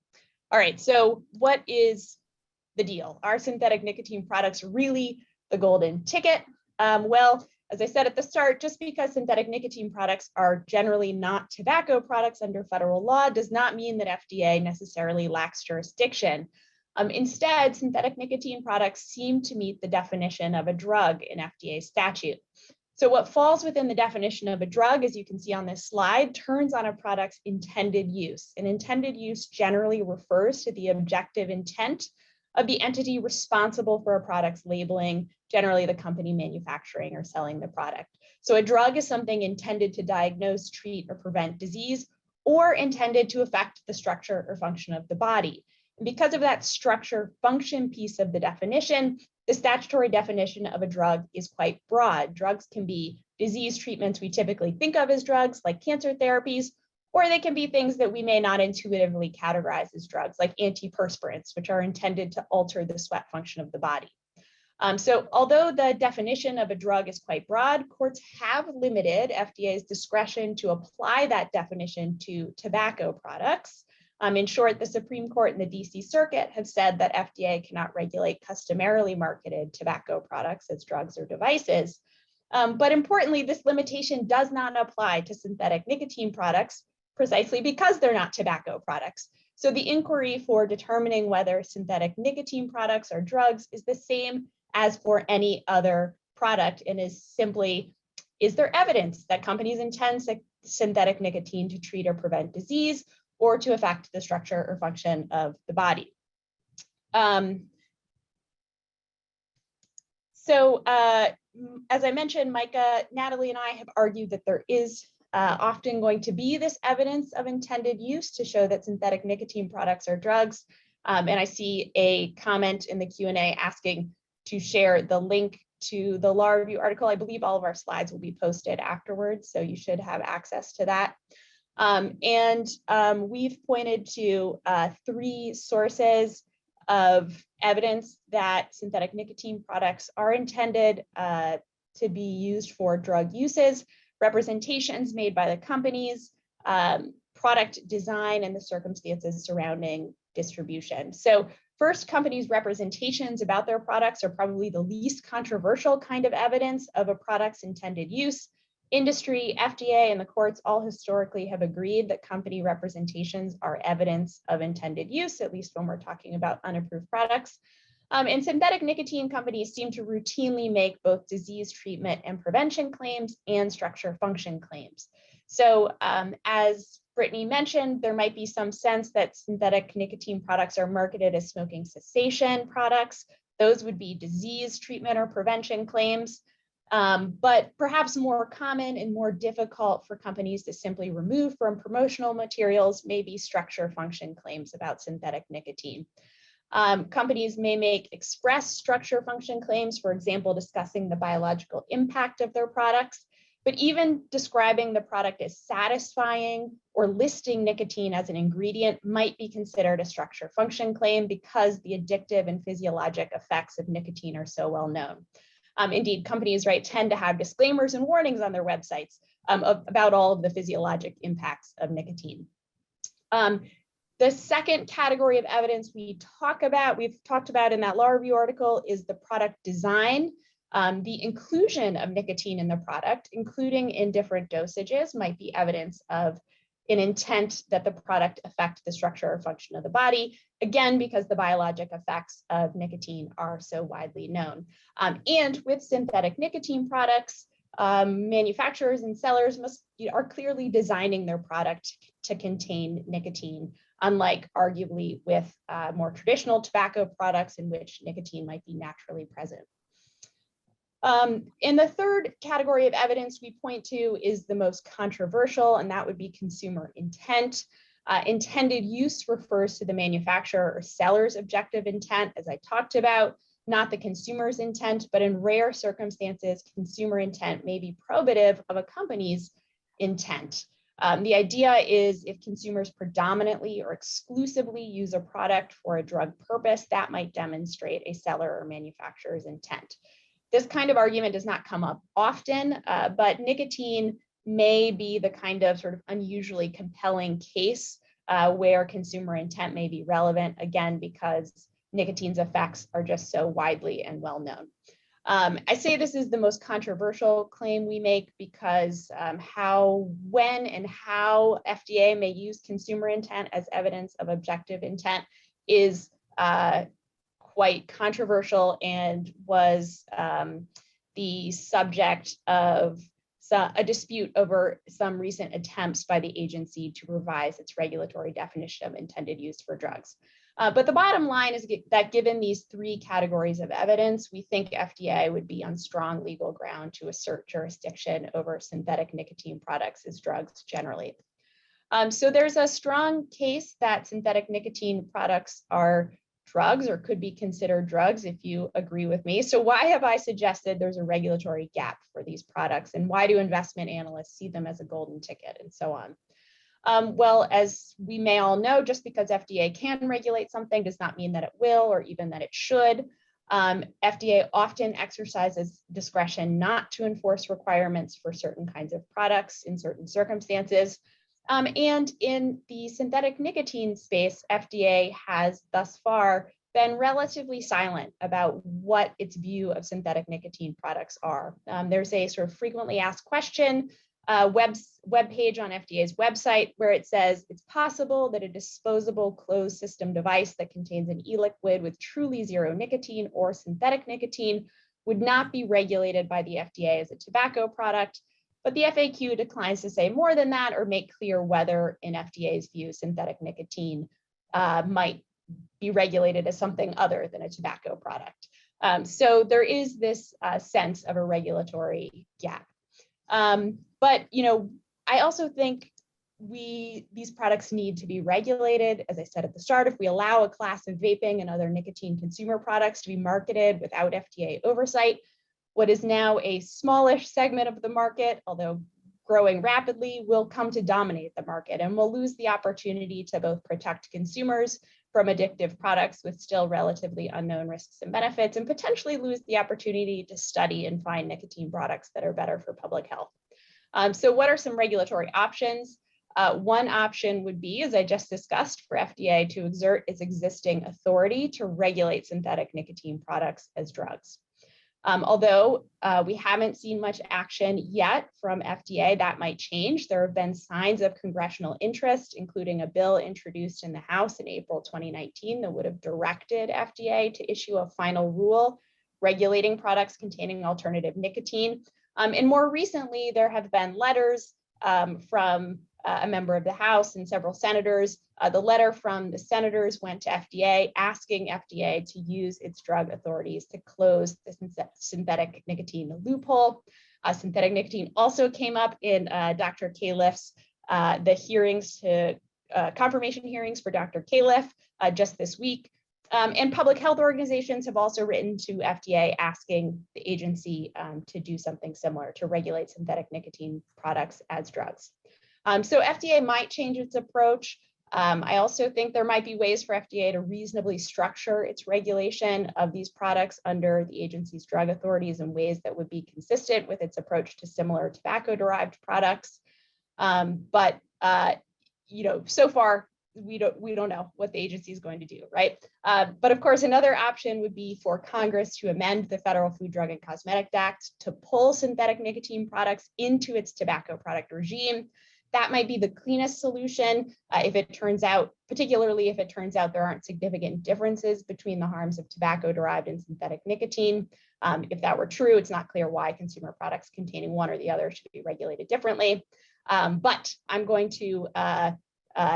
All right, so what is the deal? Are synthetic nicotine products really the golden ticket? Well, as I said at the start, just because synthetic nicotine products are generally not tobacco products under federal law does not mean that FDA necessarily lacks jurisdiction. Instead, synthetic nicotine products seem to meet the definition of a drug in FDA statute. So what falls within the definition of a drug, as you can see on this slide, turns on a product's intended use. And intended use generally refers to the objective intent of the entity responsible for a product's labeling, generally the company manufacturing or selling the product. So a drug is something intended to diagnose, treat, or prevent disease, or intended to affect the structure or function of the body. And because of that structure function piece of the definition, the statutory definition of a drug is quite broad. Drugs can be disease treatments we typically think of as drugs, like cancer therapies, or they can be things that we may not intuitively categorize as drugs, like antiperspirants, which are intended to alter the sweat function of the body. So although the definition of a drug is quite broad, courts have limited FDA's discretion to apply that definition to tobacco products. In short, the Supreme Court and the DC Circuit have said that FDA cannot regulate customarily marketed tobacco products as drugs or devices. But importantly, this limitation does not apply to synthetic nicotine products precisely because they're not tobacco products. So the inquiry for determining whether synthetic nicotine products are drugs is the same as for any other product and is simply, is there evidence that companies intend synthetic nicotine to treat or prevent disease or to affect the structure or function of the body? As I mentioned, Micah, Natalie, and I have argued that there is often going to be this evidence of intended use to show that synthetic nicotine products are drugs. And I see a comment in the Q&A asking to share the link to the law review article. I believe all of our slides will be posted afterwards, so you should have access to that. We've pointed to 3 sources of evidence that synthetic nicotine products are intended to be used for drug uses, representations made by the companies, product design, and the circumstances surrounding distribution. So first, companies' representations about their products are probably the least controversial kind of evidence of a product's intended use. Industry, FDA, and the courts all historically have agreed that company representations are evidence of intended use, at least when we're talking about unapproved products. And synthetic nicotine companies seem to routinely make both disease treatment and prevention claims and structure function claims. So as Brittany mentioned, there might be some sense that synthetic nicotine products are marketed as smoking cessation products. Those would be disease treatment or prevention claims. But perhaps more common and more difficult for companies to simply remove from promotional materials may be structure function claims about synthetic nicotine. Companies may make express structure function claims, for example, discussing the biological impact of their products, but even describing the product as satisfying or listing nicotine as an ingredient might be considered a structure function claim because the addictive and physiologic effects of nicotine are so well known. Indeed, companies tend to have disclaimers and warnings on their websites about all of the physiologic impacts of nicotine. The second category of evidence we've talked about in that law review article is the product design. The inclusion of nicotine in the product, including in different dosages, might be evidence of an intent that the product affect the structure or function of the body, again, because the biologic effects of nicotine are so widely known. And with synthetic nicotine products, manufacturers and sellers are clearly designing their product to contain nicotine, unlike arguably with more traditional tobacco products in which nicotine might be naturally present. And the third category of evidence we point to is the most controversial, and that would be consumer intent. Intended use refers to the manufacturer or seller's objective intent, as I talked about, not the consumer's intent, but in rare circumstances, consumer intent may be probative of a company's intent. The idea is if consumers predominantly or exclusively use a product for a drug purpose, that might demonstrate a seller or manufacturer's intent. This kind of argument does not come up often, but nicotine may be the kind of sort of unusually compelling case where consumer intent may be relevant, again, because nicotine's effects are just so widely and well known. I say this is the most controversial claim we make because when and how FDA may use consumer intent as evidence of objective intent is quite controversial and was the subject of a dispute over some recent attempts by the agency to revise its regulatory definition of intended use for drugs. But the bottom line is that given these three categories of evidence, we think FDA would be on strong legal ground to assert jurisdiction over synthetic nicotine products as drugs generally. So there's a strong case that synthetic nicotine products are drugs or could be considered drugs if you agree with me. So why have I suggested there's a regulatory gap for these products, and why do investment analysts see them as a golden ticket and so on? Well, as we may all know, just because FDA can regulate something does not mean that it will or even that it should. FDA often exercises discretion not to enforce requirements for certain kinds of products in certain circumstances. And in the synthetic nicotine space, FDA has thus far been relatively silent about what its view of synthetic nicotine products are. There's a sort of frequently asked question web page on FDA's website where it says it's possible that a disposable closed system device that contains an e-liquid with truly zero nicotine or synthetic nicotine would not be regulated by the FDA as a tobacco product. But the FAQ declines to say more than that or make clear whether, in FDA's view, synthetic nicotine might be regulated as something other than a tobacco product. So there is this sense of a regulatory gap. But I also think these products need to be regulated. As I said at the start, if we allow a class of vaping and other nicotine consumer products to be marketed without FDA oversight, what is now a smallish segment of the market, although growing rapidly, will come to dominate the market, and we'll lose the opportunity to both protect consumers from addictive products with still relatively unknown risks and benefits, and potentially lose the opportunity to study and find nicotine products that are better for public health. So what are some regulatory options? One option would be, as I just discussed, for FDA to exert its existing authority to regulate synthetic nicotine products as drugs. Although we haven't seen much action yet from FDA, that might change. There have been signs of congressional interest, including a bill introduced in the House in April 2019 that would have directed FDA to issue a final rule regulating products containing alternative nicotine. And more recently, there have been letters from a member of the House and several senators. The letter from the senators went to FDA asking FDA to use its drug authorities to close the synthetic nicotine loophole. Synthetic nicotine also came up in Dr. Califf's, the hearings to confirmation hearings for Dr. Califf just this week. And public health organizations have also written to FDA asking the agency to do something similar, to regulate synthetic nicotine products as drugs. So FDA might change its approach. I also think there might be ways for FDA to reasonably structure its regulation of these products under the agency's drug authorities in ways that would be consistent with its approach to similar tobacco-derived products. But so far, we don't know what the agency is going to do, right? But of course, another option would be for Congress to amend the Federal Food, Drug, and Cosmetic Act to pull synthetic nicotine products into its tobacco product regime. That might be the cleanest solution if it turns out, particularly if it turns out there aren't significant differences between the harms of tobacco-derived and synthetic nicotine. If that were true, it's not clear why consumer products containing one or the other should be regulated differently. But I'm going to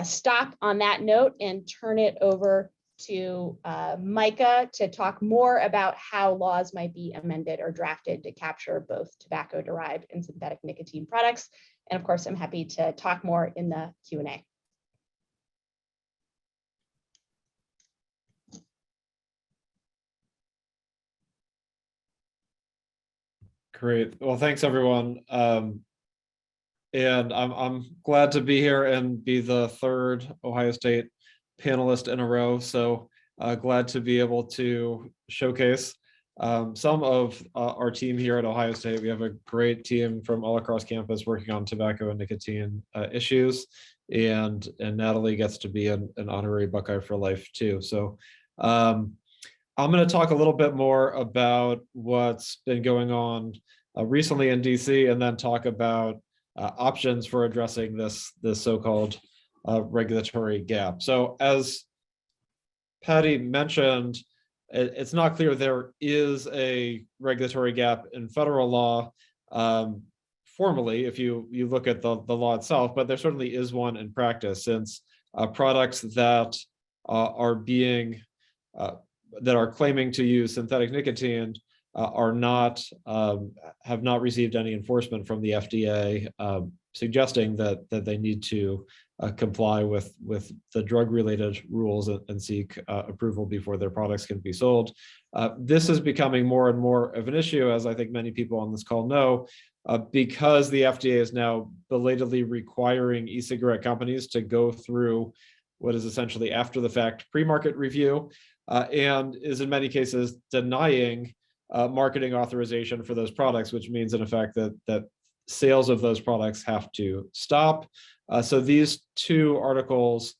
stop on that note and turn it over to Micah to talk more about how laws might be amended or drafted to capture both tobacco-derived and synthetic nicotine products. And of course, I'm happy to talk more in the Q&A. Great. Well, thanks everyone. And I'm glad to be here and be the third Ohio State panelist in a row. So glad to be able to showcase some of our team here at Ohio State. We have a great team from all across campus working on tobacco and nicotine issues. And Natalie gets to be an honorary Buckeye for life too. So I'm going to talk a little bit more about what's been going on recently in DC, and then talk about options for addressing this so-called regulatory gap. So as Patty mentioned, it's not clear there is a regulatory gap in federal law formally, if you look at the law itself, but there certainly is one in practice, since products that are being that are claiming to use synthetic nicotine are not have not received any enforcement from the FDA, suggesting that they need to comply with the drug-related rules and seek approval before their products can be sold. This is becoming more and more of an issue, as I think many people on this call know, because the FDA is now belatedly requiring e-cigarette companies to go through what is essentially after the fact pre-market review, and is in many cases denying marketing authorization for those products, which means in effect that sales of those products have to stop. So these two articles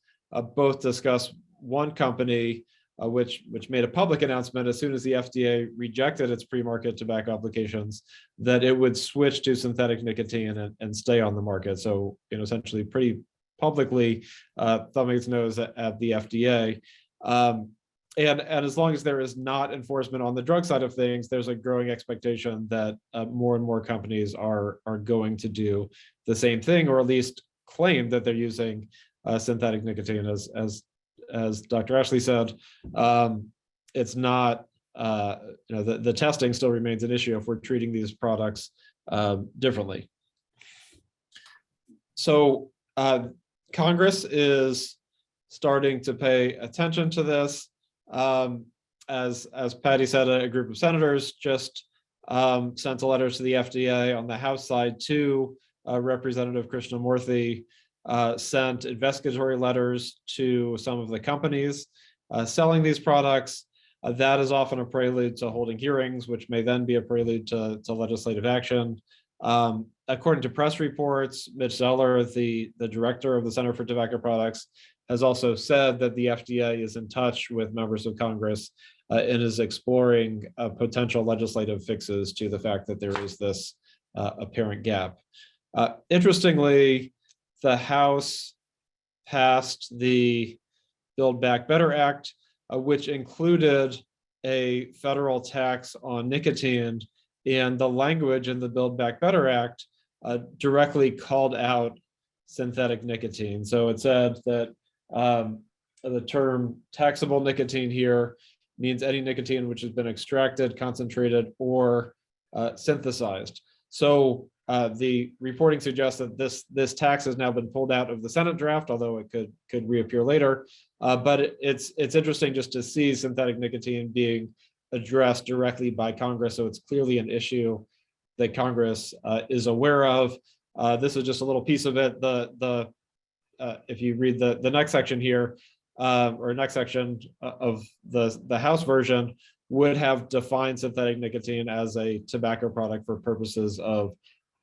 both discuss one company which made a public announcement as soon as the FDA rejected its pre-market tobacco applications that it would switch to synthetic nicotine and stay on the market. So, essentially pretty publicly thumbing its nose at the FDA. And as long as there is not enforcement on the drug side of things, there's a growing expectation that more and more companies are going to do the same thing, or at least claim that they're using synthetic nicotine. As Dr. Ashley said, it's not, the testing still remains an issue if we're treating these products differently. So Congress is starting to pay attention to this. As Patty said, a group of senators just sent a letter to the FDA. On the House side too, Representative Krishnamurthy sent investigatory letters to some of the companies selling these products. That is often a prelude to holding hearings, which may then be a prelude to legislative action. According to press reports, Mitch Zeller, the director of the Center for Tobacco Products, has also said that the FDA is in touch with members of Congress and is exploring potential legislative fixes to the fact that there is this apparent gap. Interestingly, the House passed the Build Back Better Act, which included a federal tax on nicotine, and the language in the Build Back Better Act directly called out synthetic nicotine. So it said that the term taxable nicotine here means any nicotine which has been extracted, concentrated, or synthesized. So the reporting suggests that this tax has now been pulled out of the Senate draft, although it could reappear later. But it's interesting just to see synthetic nicotine being addressed directly by Congress. So it's clearly an issue that Congress is aware of. This is just a little piece of it. If you read the next section here, or next section of the House version, would have defined synthetic nicotine as a tobacco product for purposes of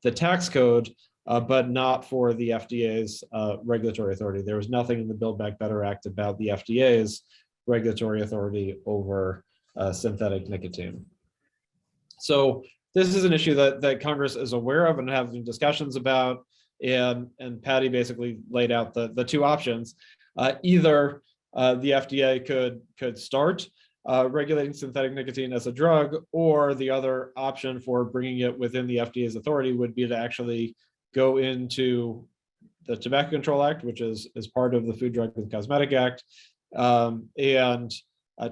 the tax code, but not for the FDA's regulatory authority. There was nothing in the Build Back Better Act about the FDA's regulatory authority over synthetic nicotine. So this is an issue that Congress is aware of and having discussions about, and Patty basically laid out the two options. Either the FDA could start regulating synthetic nicotine as a drug, or the other option for bringing it within the FDA's authority would be to actually go into the Tobacco Control Act, which is part of the Food, Drug, and Cosmetic Act, and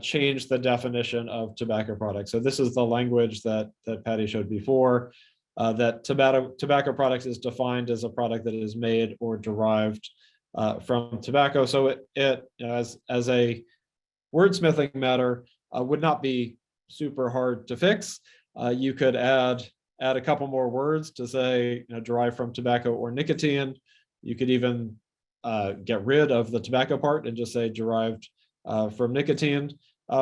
change the definition of tobacco products. So this is the language that Patty showed before, that tobacco products is defined as a product that is made or derived from tobacco. So it as a wordsmithing matter would not be super hard to fix. You could add a couple more words to say derived from tobacco or nicotine. You could even get rid of the tobacco part and just say derived from nicotine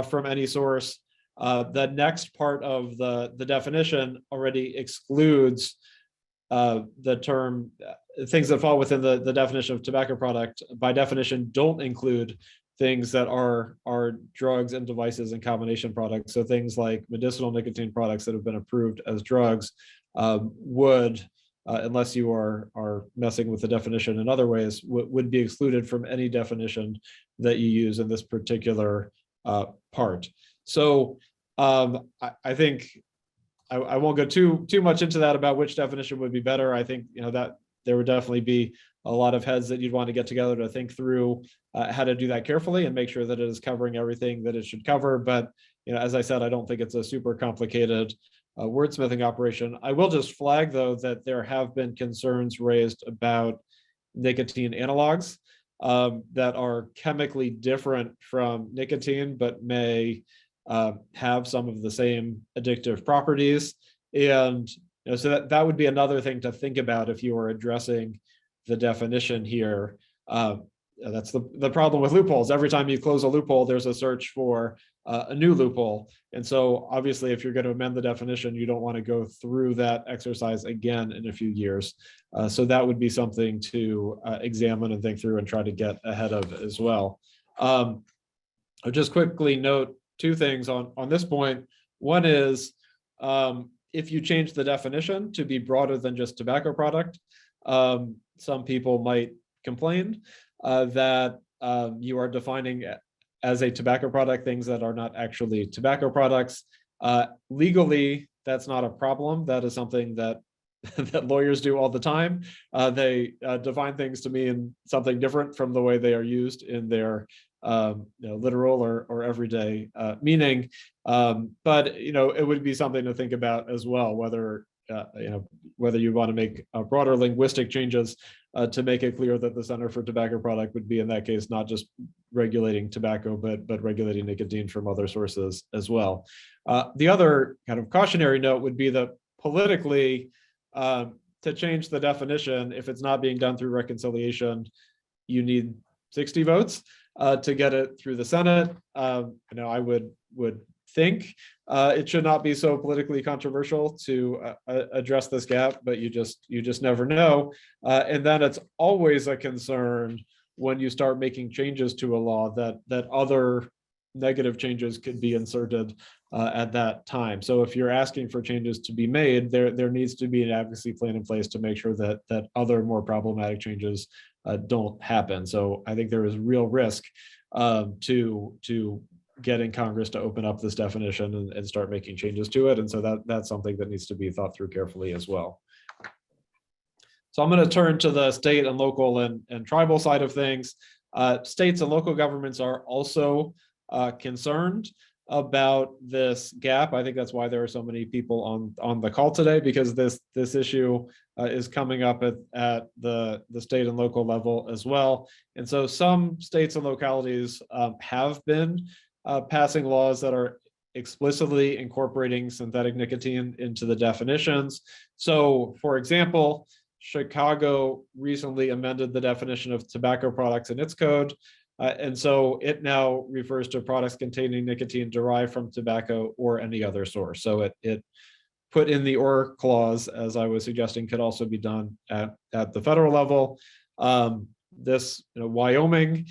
from any source. The next part of the definition already excludes the term, things that fall within the definition of tobacco product by definition don't include things that are drugs and devices and combination products. So things like medicinal nicotine products that have been approved as drugs would, unless you are messing with the definition in other ways, would be excluded from any definition that you use in this particular part. So I think I won't go too much into that about which definition would be better. I think that there would definitely be a lot of heads that you'd want to get together to think through how to do that carefully and make sure that it is covering everything that it should cover. But as I said, I don't think it's a super complicated wordsmithing operation. I will just flag, though, that there have been concerns raised about nicotine analogs that are chemically different from nicotine, but may have some of the same addictive properties. And so that would be another thing to think about if you were addressing the definition here. That's the problem with loopholes. Every time you close a loophole, there's a search for a new loophole. And so obviously, if you're going to amend the definition, you don't want to go through that exercise again in a few years. So that would be something to examine and think through and try to get ahead of as well. I'll just quickly note two things on this point. One is, if you change the definition to be broader than just tobacco product, some people might complain that you are defining as a tobacco product things that are not actually tobacco products. Legally, that's not a problem. That is something that that lawyers do all the time. They define things to mean something different from the way they are used in their literal or everyday meaning. But it would be something to think about as well, whether you want to make broader linguistic changes to make it clear that the Center for Tobacco Product would be, in that case, not just regulating tobacco, but regulating nicotine from other sources as well. The other kind of cautionary note would be that politically, to change the definition, if it's not being done through reconciliation, you need 60 votes to get it through the Senate. I would think it should not be so politically controversial to address this gap, but you just never know. And then it's always a concern when you start making changes to a law that other negative changes could be inserted at that time. So if you're asking for changes to be made, there needs to be an advocacy plan in place to make sure that other more problematic changes don't happen. So I think there is real risk to getting Congress to open up this definition and start making changes to it. And so that's something that needs to be thought through carefully as well. So I'm going to turn to the state and local and tribal side of things. States and local governments are also concerned about this gap. I think that's why there are so many people on the call today, because this issue is coming up at the state and local level as well. And so some states and localities have been passing laws that are explicitly incorporating synthetic nicotine into the definitions. So, for example, Chicago recently amended the definition of tobacco products in its code. And so it now refers to products containing nicotine derived from tobacco or any other source. So it put in the or clause, as I was suggesting, could also be done at the federal level. Wyoming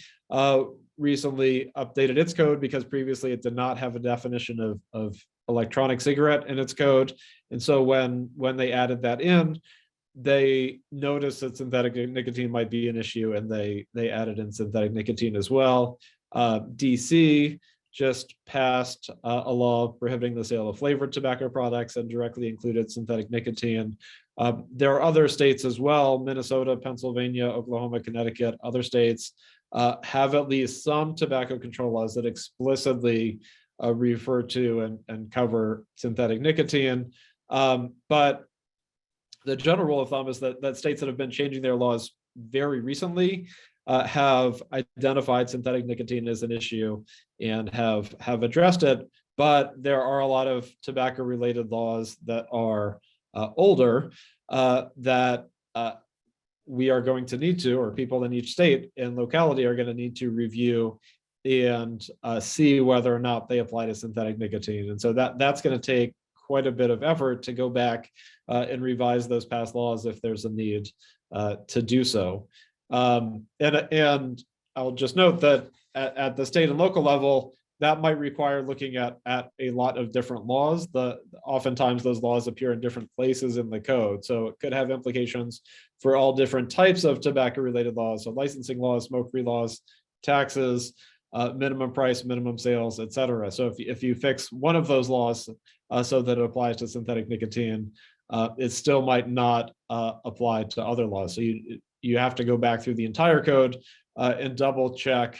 recently updated its code because previously it did not have a definition of electronic cigarette in its code. And so when they added that in, they noticed that synthetic nicotine might be an issue, and they added in synthetic nicotine as well. DC just passed a law prohibiting the sale of flavored tobacco products and directly included synthetic nicotine. There are other states as well, Minnesota, Pennsylvania, Oklahoma, Connecticut, other states have at least some tobacco control laws that explicitly refer to and cover synthetic nicotine. But the general rule of thumb is that states that have been changing their laws very recently have identified synthetic nicotine as an issue and have addressed it. But there are a lot of tobacco-related laws that are older that we are going to need to, or people in each state and locality are going to need to review and see whether or not they apply to synthetic nicotine. And so that's going to take quite a bit of effort to go back and revise those past laws if there's a need to do so. And I'll just note that at the state and local level, that might require looking at a lot of different laws. Oftentimes those laws appear in different places in the code. So it could have implications for all different types of tobacco related laws. So licensing laws, smoke-free laws, taxes, minimum price, minimum sales, et cetera. So if you fix one of those laws so that it applies to synthetic nicotine, it still might not apply to other laws. So you have to go back through the entire code and double check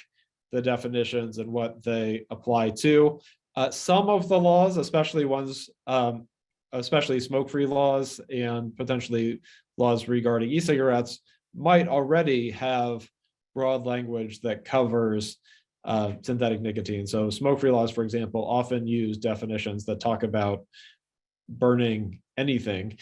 the definitions and what they apply to. Some of the laws, especially ones, especially smoke-free laws and potentially laws regarding e-cigarettes, might already have broad language that covers synthetic nicotine. So smoke-free laws, for example, often use definitions that talk about burning anything.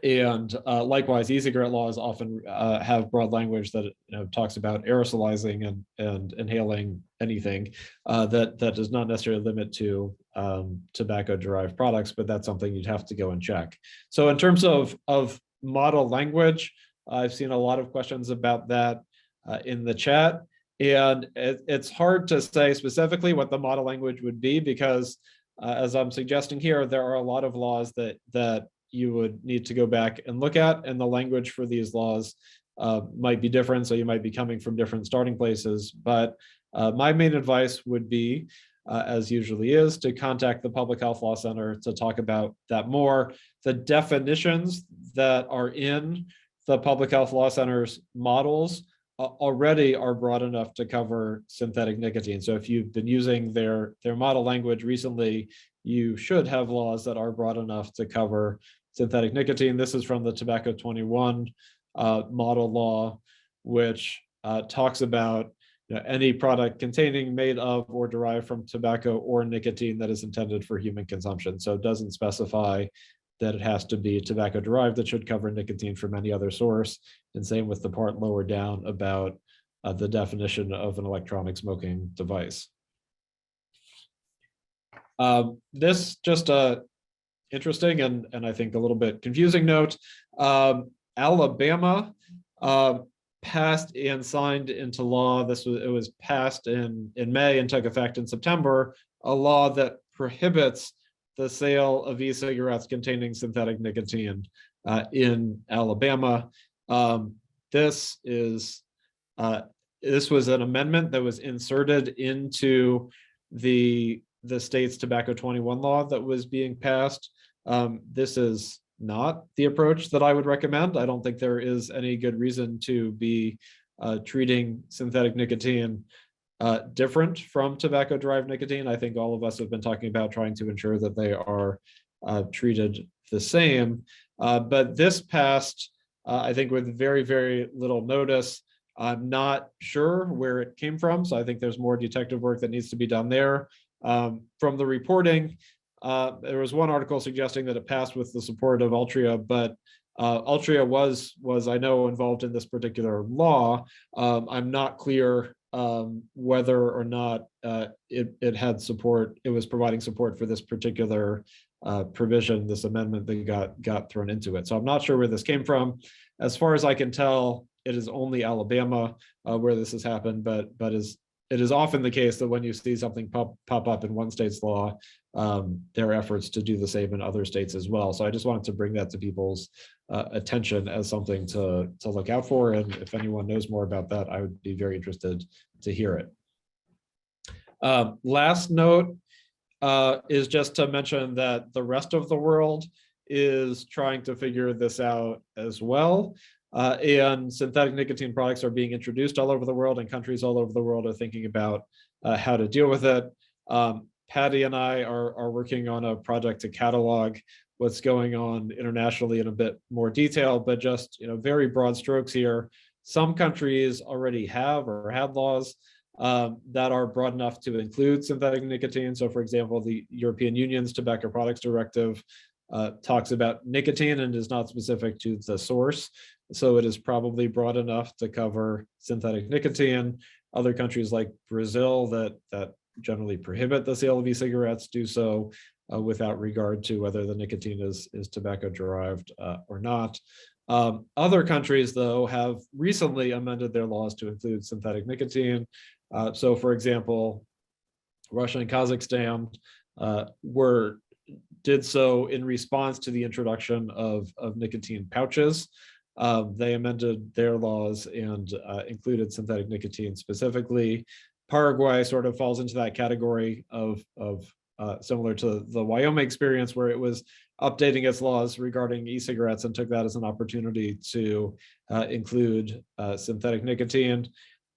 And likewise, e-cigarette laws often have broad language that talks about aerosolizing and inhaling anything that does not necessarily limit to tobacco-derived products, but that's something you'd have to go and check. So in terms of model language, I've seen a lot of questions about that in the chat, and it's hard to say specifically what the model language would be because, as I'm suggesting here, there are a lot of laws that you would need to go back and look at, and the language for these laws might be different, so you might be coming from different starting places. But my main advice would be, as usually is, to contact the Public Health Law Center to talk about that more. The definitions that are in the Public Health Law Center's models already are broad enough to cover synthetic nicotine. So if you've been using their model language recently, you should have laws that are broad enough to cover synthetic nicotine. This is from the Tobacco 21 model law, which talks about any product containing, made of, or derived from tobacco or nicotine that is intended for human consumption. So it doesn't specify that it has to be tobacco derived. That should cover nicotine from any other source. And same with the part lower down about the definition of an electronic smoking device. This just interesting and I think a little bit confusing note. Alabama passed and signed into law. It was passed in May and took effect in September, a law that prohibits the sale of e-cigarettes containing synthetic nicotine in Alabama. This was an amendment that was inserted into the state's Tobacco 21 law that was being passed. This is not the approach that I would recommend. I don't think there is any good reason to be treating synthetic nicotine different from tobacco-derived nicotine. I think all of us have been talking about trying to ensure that they are treated the same. But this passed, I think, with very, very little notice. I'm not sure where it came from, so I think there's more detective work that needs to be done there. From the reporting, there was one article suggesting that it passed with the support of Altria, but Altria was I know involved in this particular law. I'm not clear whether or not it had support. It was providing support for this particular provision, this amendment that got thrown into it. So I'm not sure where this came from. As far as I can tell, it is only Alabama where this has happened, but it is often the case that when you see something pop up in one state's law, there are efforts to do the same in other states as well. So I just wanted to bring that to people's attention as something to look out for. And if anyone knows more about that, I would be very interested to hear it. Last note is just to mention that the rest of the world is trying to figure this out as well. And synthetic nicotine products are being introduced all over the world, and countries all over the world are thinking about how to deal with it. Patty and I are working on a project to catalog what's going on internationally in a bit more detail, but just very broad strokes here. Some countries already have or had laws that are broad enough to include synthetic nicotine. So, for example, the European Union's Tobacco Products Directive talks about nicotine and is not specific to the source. So it is probably broad enough to cover synthetic nicotine. Other countries like Brazil that generally prohibit the sale of e-cigarettes do so without regard to whether the nicotine is tobacco derived or not. Other countries, though, have recently amended their laws to include synthetic nicotine. So, for example, Russia and Kazakhstan did so in response to the introduction of nicotine pouches. They amended their laws and included synthetic nicotine specifically. Paraguay sort of falls into that category of similar to the Wyoming experience, where it was updating its laws regarding e-cigarettes and took that as an opportunity to include synthetic nicotine.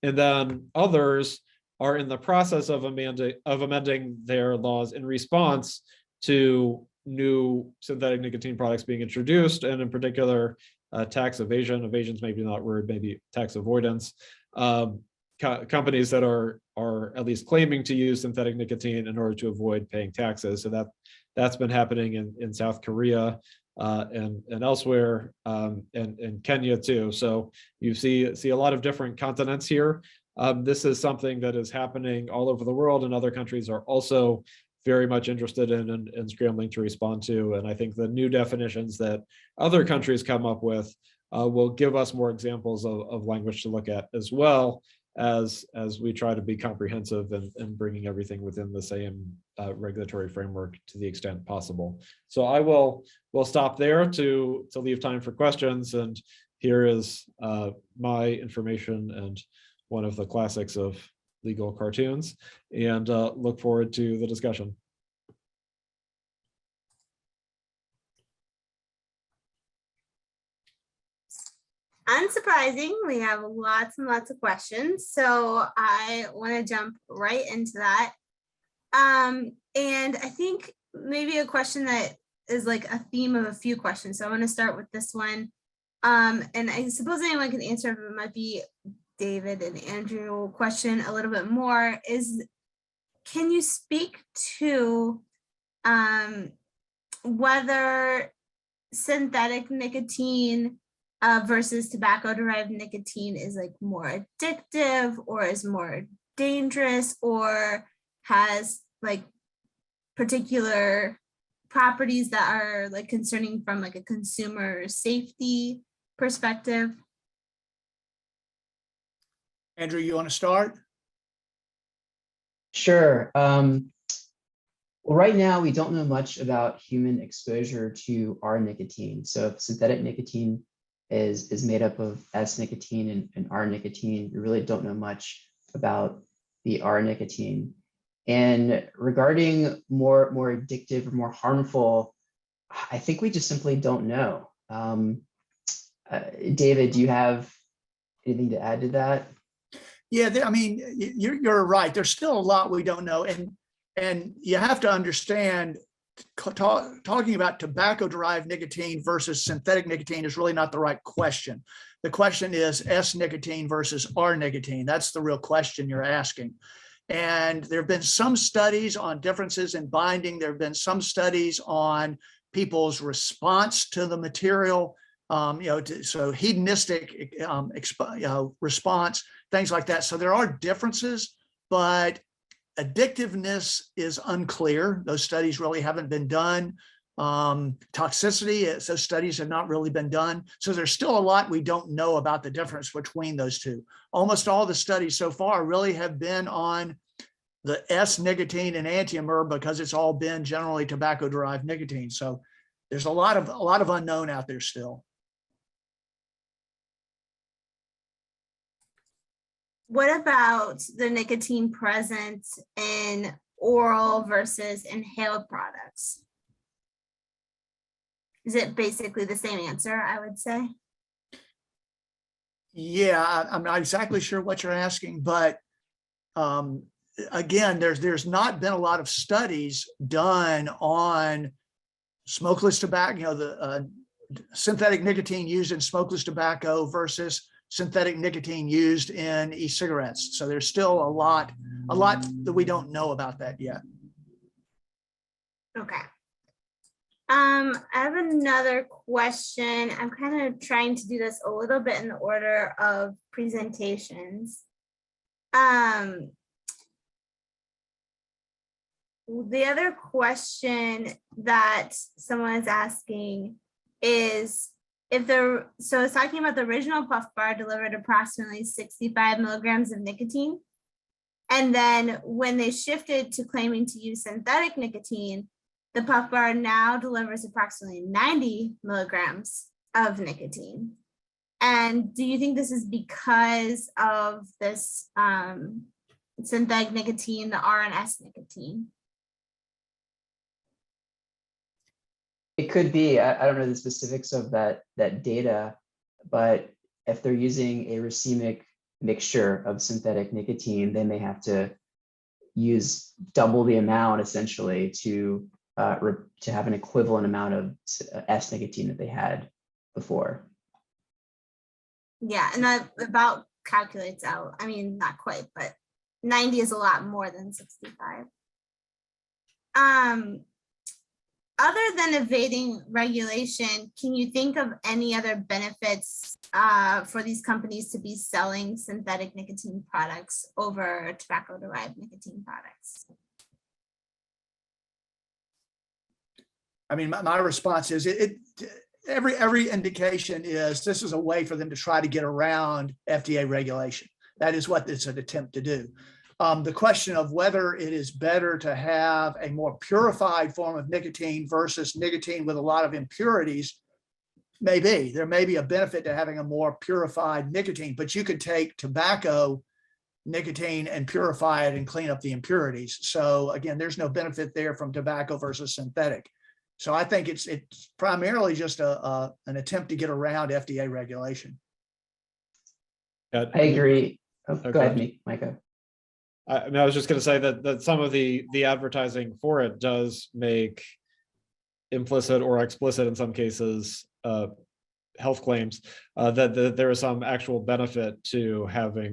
And then others are in the process of amending their laws in response to new synthetic nicotine products being introduced, and in particular, tax evasion. Evasion's maybe not word, maybe tax avoidance. Companies that are at least claiming to use synthetic nicotine in order to avoid paying taxes. So that's been happening in South Korea and elsewhere, and Kenya too. So you see a lot of different continents here. This is something that is happening all over the world, and other countries are also very much interested in and scrambling to respond to. And I think the new definitions that other countries come up with will give us more examples of language to look at, as well as we try to be comprehensive and bringing everything within the same regulatory framework to the extent possible. So we'll stop there to leave time for questions. And here is my information and one of the classics of legal cartoons, and look forward to the discussion. Unsurprising, we have lots and lots of questions, so I want to jump right into that. And I think maybe a question that is like a theme of a few questions. So I want to start with this one. And I suppose anyone can answer, but it might be David and Andrew question a little bit more, is can you speak to whether synthetic nicotine versus tobacco-derived nicotine is like more addictive or is more dangerous or has like particular properties that are like concerning from like a consumer safety perspective? Andrew, you want to start? Sure. Well, right now we don't know much about human exposure to R-nicotine. So if synthetic nicotine is made up of S-nicotine and R-nicotine, we really don't know much about the R-nicotine. And regarding more addictive or more harmful, I think we just simply don't know. David, do you have anything to add to that? Yeah, I mean, you're right. There's still a lot we don't know, and you have to understand, talking about tobacco-derived nicotine versus synthetic nicotine is really not the right question. The question is S-nicotine versus R-nicotine. That's the real question you're asking. And there have been some studies on differences in binding. There have been some studies on people's response to the material, so hedonistic response, things like that. So there are differences, but addictiveness is unclear. Those studies really haven't been done. Toxicity, those studies have not really been done. So there's still a lot we don't know about the difference between those two. Almost all the studies so far really have been on the S-nicotine and enantiomer because it's all been generally tobacco-derived nicotine. So there's a lot of unknown out there still. What about the nicotine present in oral versus inhaled products? Is it basically the same answer, I would say? Yeah, I'm not exactly sure what you're asking, but again, there's not been a lot of studies done on smokeless tobacco, the synthetic nicotine used in smokeless tobacco versus synthetic nicotine used in e-cigarettes. So there's still a lot that we don't know about that yet. Okay. I have another question. I'm kind of trying to do this a little bit in the order of presentations. The other question that someone is asking is so it's talking about the original PuffBar delivered approximately 65 milligrams of nicotine. And then when they shifted to claiming to use synthetic nicotine, the PuffBar now delivers approximately 90 milligrams of nicotine. And do you think this is because of this synthetic nicotine, the RNS nicotine? It could be. I don't know the specifics of that data, but if they're using a racemic mixture of synthetic nicotine, they may have to use double the amount essentially to have an equivalent amount of S-nicotine that they had before. Yeah, and that about calculates out. I mean, not quite, but 90 is a lot more than 65. Other than evading regulation, can you think of any other benefits for these companies to be selling synthetic nicotine products over tobacco-derived nicotine products? I mean, my response is every indication is this is a way for them to try to get around FDA regulation. That is what it's an attempt to do. The question of whether it is better to have a more purified form of nicotine versus nicotine with a lot of impurities, maybe there may be a benefit to having a more purified nicotine, but you could take tobacco nicotine and purify it and clean up the impurities. So again, there's no benefit there from tobacco versus synthetic. So I think it's primarily just an attempt to get around FDA regulation. I agree. Oh, go ahead, Micah. I mean, I was just going to say that some of the advertising for it does make implicit or explicit in some cases health claims that there is some actual benefit to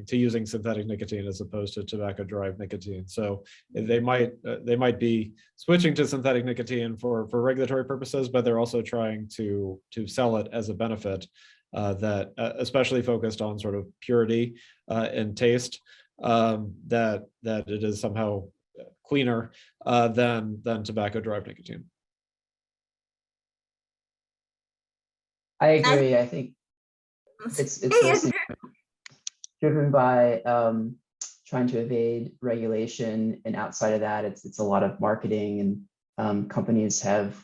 using synthetic nicotine as opposed to tobacco-derived nicotine. So they might be switching to synthetic nicotine for regulatory purposes, but they're also trying to sell it as a benefit that especially focused on sort of purity and taste. That it is somehow cleaner than tobacco-derived nicotine. I agree. I think it's mostly driven by trying to evade regulation, and outside of that, it's a lot of marketing, and companies have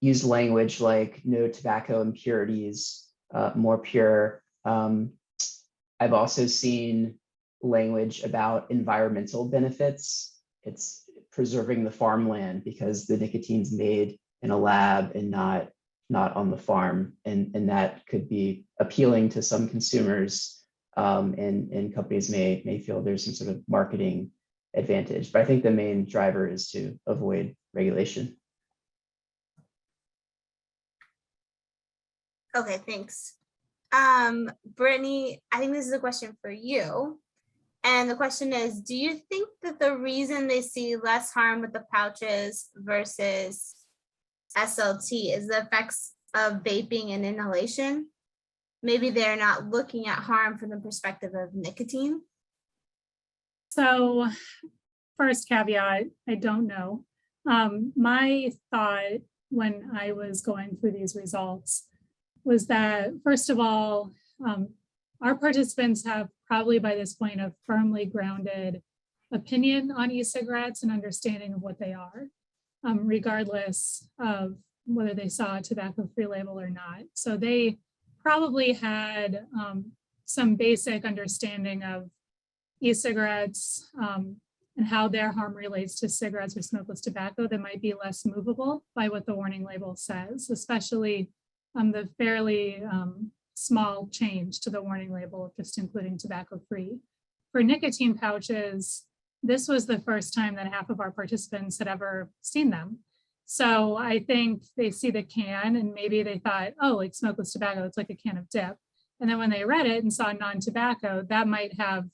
used language like no tobacco impurities, more pure. I've also seen language about environmental benefits. It's preserving the farmland because the nicotine's made in a lab and not on the farm, and that could be appealing to some consumers, and companies may feel there's some sort of marketing advantage. But I think the main driver is to avoid regulation. Okay, thanks. Brittany, I think this is a question for you. And the question is, do you think that the reason they see less harm with the pouches versus SLT is the effects of vaping and inhalation? Maybe they're not looking at harm from the perspective of nicotine. So first caveat, I don't know. My thought when I was going through these results was that, first of all, our participants have probably by this point a firmly grounded opinion on e-cigarettes and understanding of what they are, regardless of whether they saw a tobacco-free label or not. So they probably had some basic understanding of e-cigarettes and how their harm relates to cigarettes or smokeless tobacco that might be less movable by what the warning label says, especially the fairly small change to the warning label of just including tobacco-free. For nicotine pouches, this was the first time that half of our participants had ever seen them. So I think they see the can and maybe they thought, oh, like smokeless tobacco, it's like a can of dip. And then when they read it and saw non-tobacco, that might have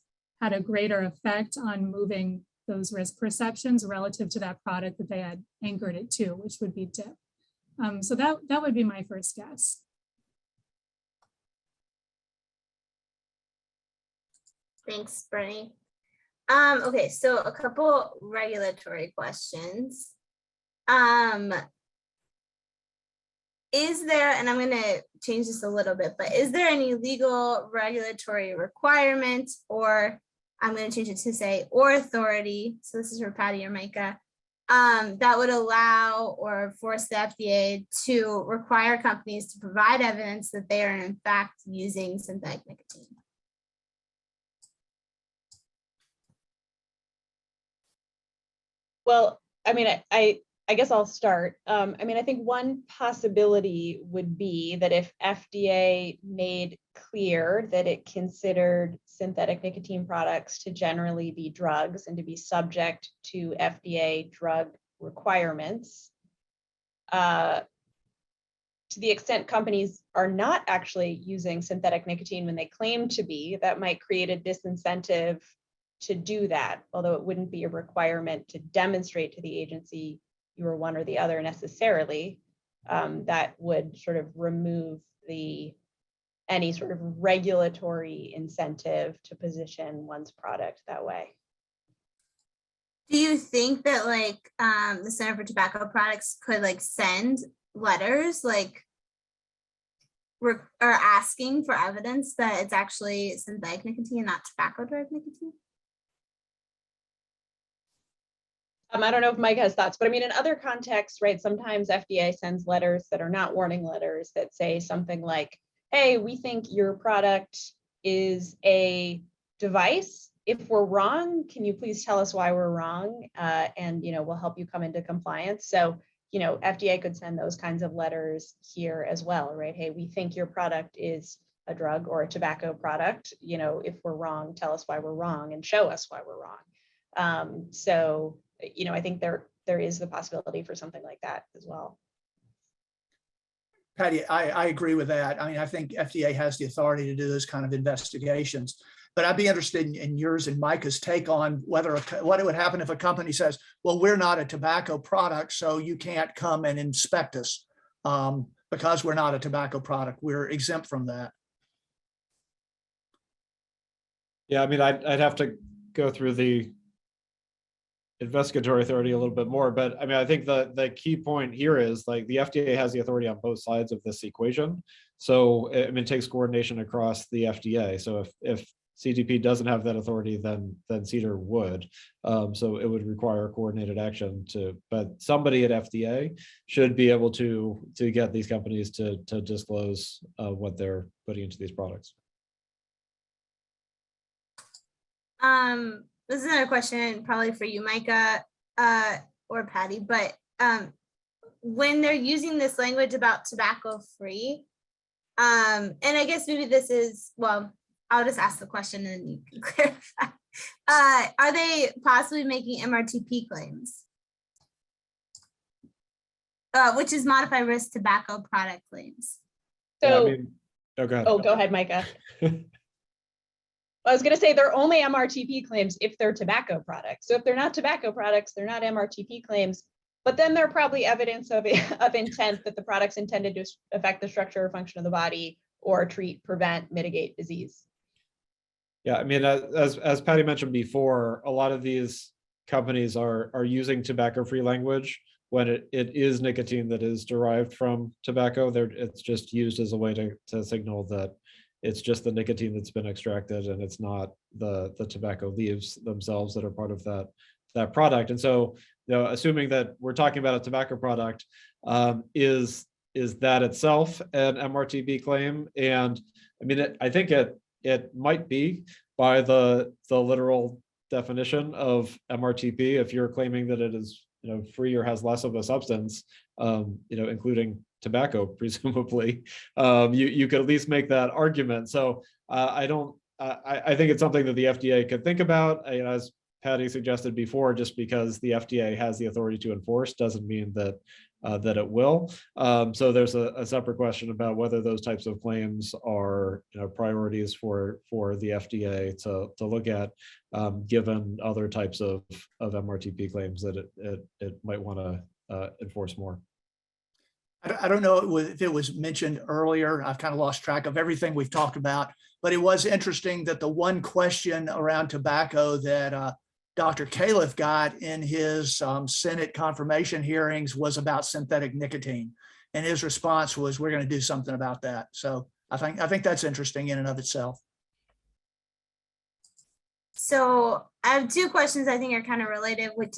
had a greater effect on moving those risk perceptions relative to that product that they had anchored it to, which would be dip. So that would be my first guess. Thanks, Brittany. Okay, so a couple regulatory questions. is there, and I'm gonna change this a little bit, but is there any legal regulatory requirement, or I'm gonna change it to say, or authority, so this is for Patty or Micah, that would allow or force the FDA to require companies to provide evidence that they are in fact using synthetic nicotine? Well, I mean, I guess I'll start. I mean, I think one possibility would be that if FDA made clear that it considered synthetic nicotine products to generally be drugs and to be subject to FDA drug requirements, to the extent companies are not actually using synthetic nicotine when they claim to be, that might create a disincentive to do that, although it wouldn't be a requirement to demonstrate to the agency you were one or the other necessarily. That would sort of remove any sort of regulatory incentive to position one's product that way. Do you think that like the Center for Tobacco Products could like send letters like or asking for evidence that it's actually synthetic nicotine and not tobacco-derived nicotine? I don't know if Mike has thoughts, but I mean, in other contexts, right, sometimes FDA sends letters that are not warning letters that say something like, hey, we think your product is a device. If we're wrong, can you please tell us why we're wrong? And, we'll help you come into compliance. So, FDA could send those kinds of letters here as well, right? Hey, we think your product is a drug or a tobacco product. If we're wrong, tell us why we're wrong and show us why we're wrong. So, I think there is the possibility for something like that as well. Patty, I agree with that. I mean, I think FDA has the authority to do those kind of investigations, but I'd be interested in yours and Micah's take on what it would happen if a company says, well, we're not a tobacco product, so you can't come and inspect us because we're not a tobacco product. We're exempt from that. Yeah, I mean, I'd have to go through the investigatory authority a little bit more, but I mean, I think the key point here is like the FDA has the authority on both sides of this equation. So I mean, it takes coordination across the FDA. So if CTP doesn't have that authority, then CEDAR would. So it would require coordinated action but somebody at FDA should be able to get these companies to disclose what they're putting into these products. This is another question probably for you, Micah, or Patty, but when they're using this language about tobacco-free, and I guess maybe this is, well, I'll just ask the question and you can clarify. Are they possibly making MRTP claims? Which is modified risk tobacco product claims. So, yeah, I mean, go ahead. Oh, go ahead, Micah. I was going to say they're only MRTP claims if they're tobacco products. So if they're not tobacco products, they're not MRTP claims, but then they're probably evidence of intent that the product's intended to affect the structure or function of the body or treat, prevent, mitigate disease. Yeah, I mean, as Patty mentioned before, a lot of these companies are using tobacco-free language when it is nicotine that is derived from tobacco. It's just used as a way to signal that it's just the nicotine that's been extracted and it's not the tobacco leaves themselves that are part of that product. And so, assuming that we're talking about a tobacco product, is that itself an MRTP claim? And I mean, I think it might be by the literal definition of MRTP if you're claiming that it is free or has less of a substance, including tobacco, presumably, you could at least make that argument. So I think it's something that the FDA could think about. As Patty suggested before, just because the FDA has the authority to enforce doesn't mean that it will. So there's a separate question about whether those types of claims are priorities for the FDA to look at, given other types of MRTP claims that it might want to enforce more. I don't know if it was mentioned earlier. I've kind of lost track of everything we've talked about, but it was interesting that the one question around tobacco that Dr. Califf got in his Senate confirmation hearings was about synthetic nicotine. and his response was, we're going to do something about that. So I think that's interesting in and of itself. So I have two questions I think are kind of related, which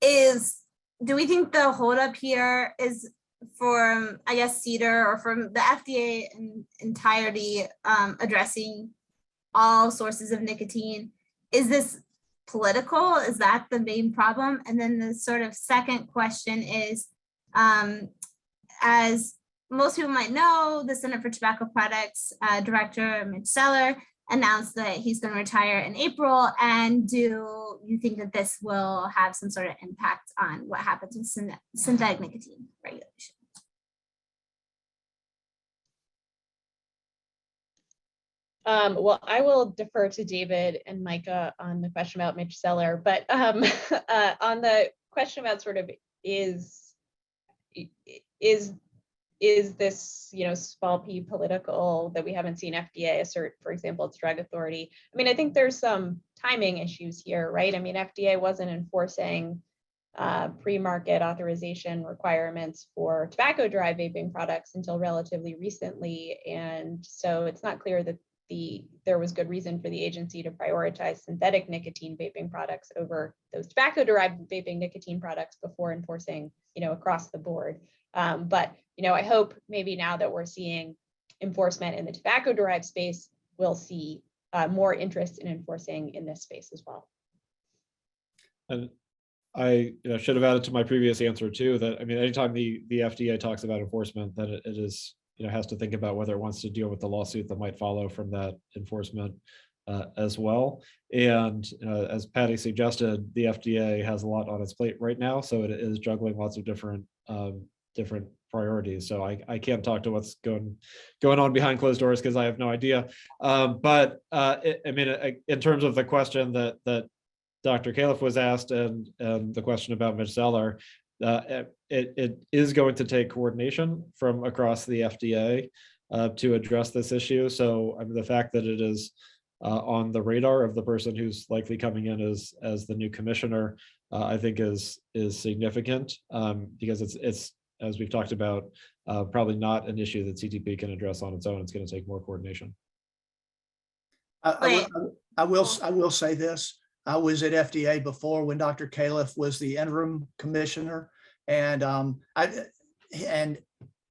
is do we think the holdup here is from, I guess, CEDAR or from the FDA in entirety addressing all sources of nicotine? Is this political? Is that the main problem? And then the sort of second question is, as most people might know, the Center for Tobacco Products Director Mitch Zeller announced that he's going to retire in April. And do you think that this will have some sort of impact on what happens with synthetic nicotine regulation? Well, I will defer to David and Micah on the question about Mitch Zeller, but on the question about sort of is this, small p political, that we haven't seen FDA assert, for example, its drug authority? I mean, I think there's some timing issues here, right? I mean, FDA wasn't enforcing pre-market authorization requirements for tobacco-derived vaping products until relatively recently. And so it's not clear that there was good reason for the agency to prioritize synthetic nicotine vaping products over those tobacco-derived vaping nicotine products before enforcing, across the board. But I hope maybe now that we're seeing enforcement in the tobacco-derived space, we'll see more interest in enforcing in this space as well. And I should have added to my previous answer too, that, I mean, anytime the FDA talks about enforcement, that it is, has to think about whether it wants to deal with the lawsuit that might follow from that enforcement as well. And as Patty suggested, the FDA has a lot on its plate right now, so it is juggling lots of different priorities. So I can't talk to what's going on behind closed doors because I have no idea. But I mean, in terms of the question that Dr. Califf was asked and the question about Mitch Zeller, it is going to take coordination from across the FDA to address this issue. So I mean, the fact that it is on the radar of the person who's likely coming in as the new commissioner, I think is significant because it's as we've talked about, probably not an issue that CTP can address on its own. It's going to take more coordination. I will say this. I was at FDA before when Dr. Califf was the interim commissioner, and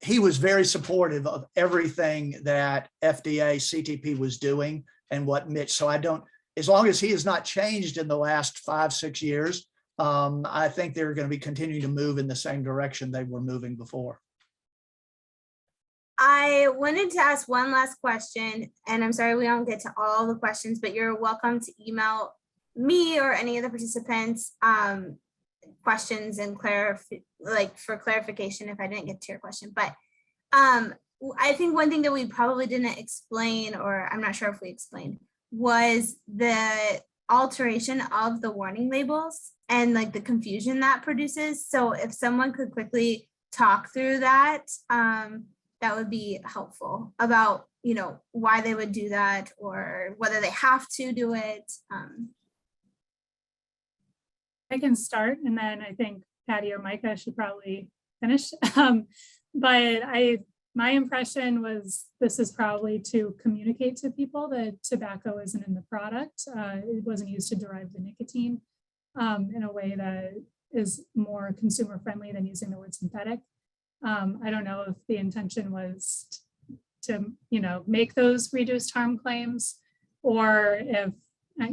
he was very supportive of everything that FDA CTP was doing and what Mitch. So as long as he has not changed in the last 5-6 years, I think they're going to be continuing to move in the same direction they were moving before. I wanted to ask one last question, and I'm sorry we don't get to all the questions, but you're welcome to email me or any of the participants questions and for clarification if I didn't get to your question. But I think one thing that we probably didn't explain, or I'm not sure if we explained, was the alteration of the warning labels and the confusion that produces. So if someone could quickly talk through that, that would be helpful about, why they would do that or whether they have to do it. I can start, and then I think Patty or Micah should probably finish. But my impression was this is probably to communicate to people that tobacco isn't in the product. It wasn't used to derive the nicotine in a way that is more consumer friendly than using the word synthetic. I don't know if the intention was to, make those reduced harm claims, or if, I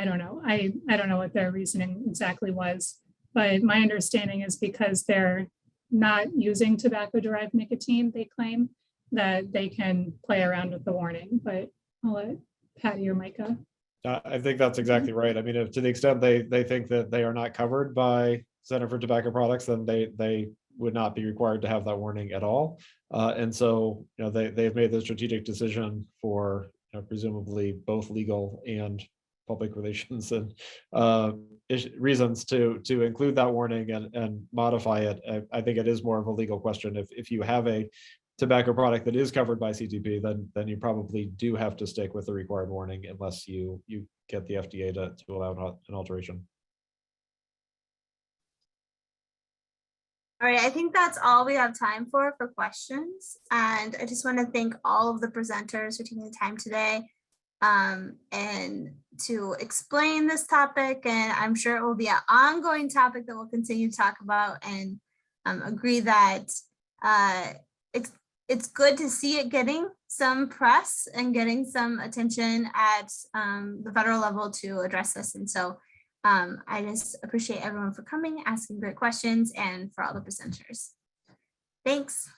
don't know. I don't know what their reasoning exactly was, but my understanding is because they're not using tobacco-derived nicotine, they claim that they can play around with the warning. But I'll let Patty or Micah. I think that's exactly right. I mean, to the extent they think that they are not covered by Center for Tobacco Products, then they would not be required to have that warning at all. And so, they've made the strategic decision for presumably both legal and public relations and reasons to include that warning and modify it. I think it is more of a legal question. If you have a tobacco product that is covered by CTP, then you probably do have to stick with the required warning unless you get the FDA to allow an alteration. All right, I think that's all we have time for questions. And I just want to thank all of the presenters for taking the time today and to explain this topic. And I'm sure it will be an ongoing topic that we'll continue to talk about, and agree that it's good to see it getting some press and getting some attention at the federal level to address this. And so I just appreciate everyone for coming, asking great questions, and for all the presenters. Thanks.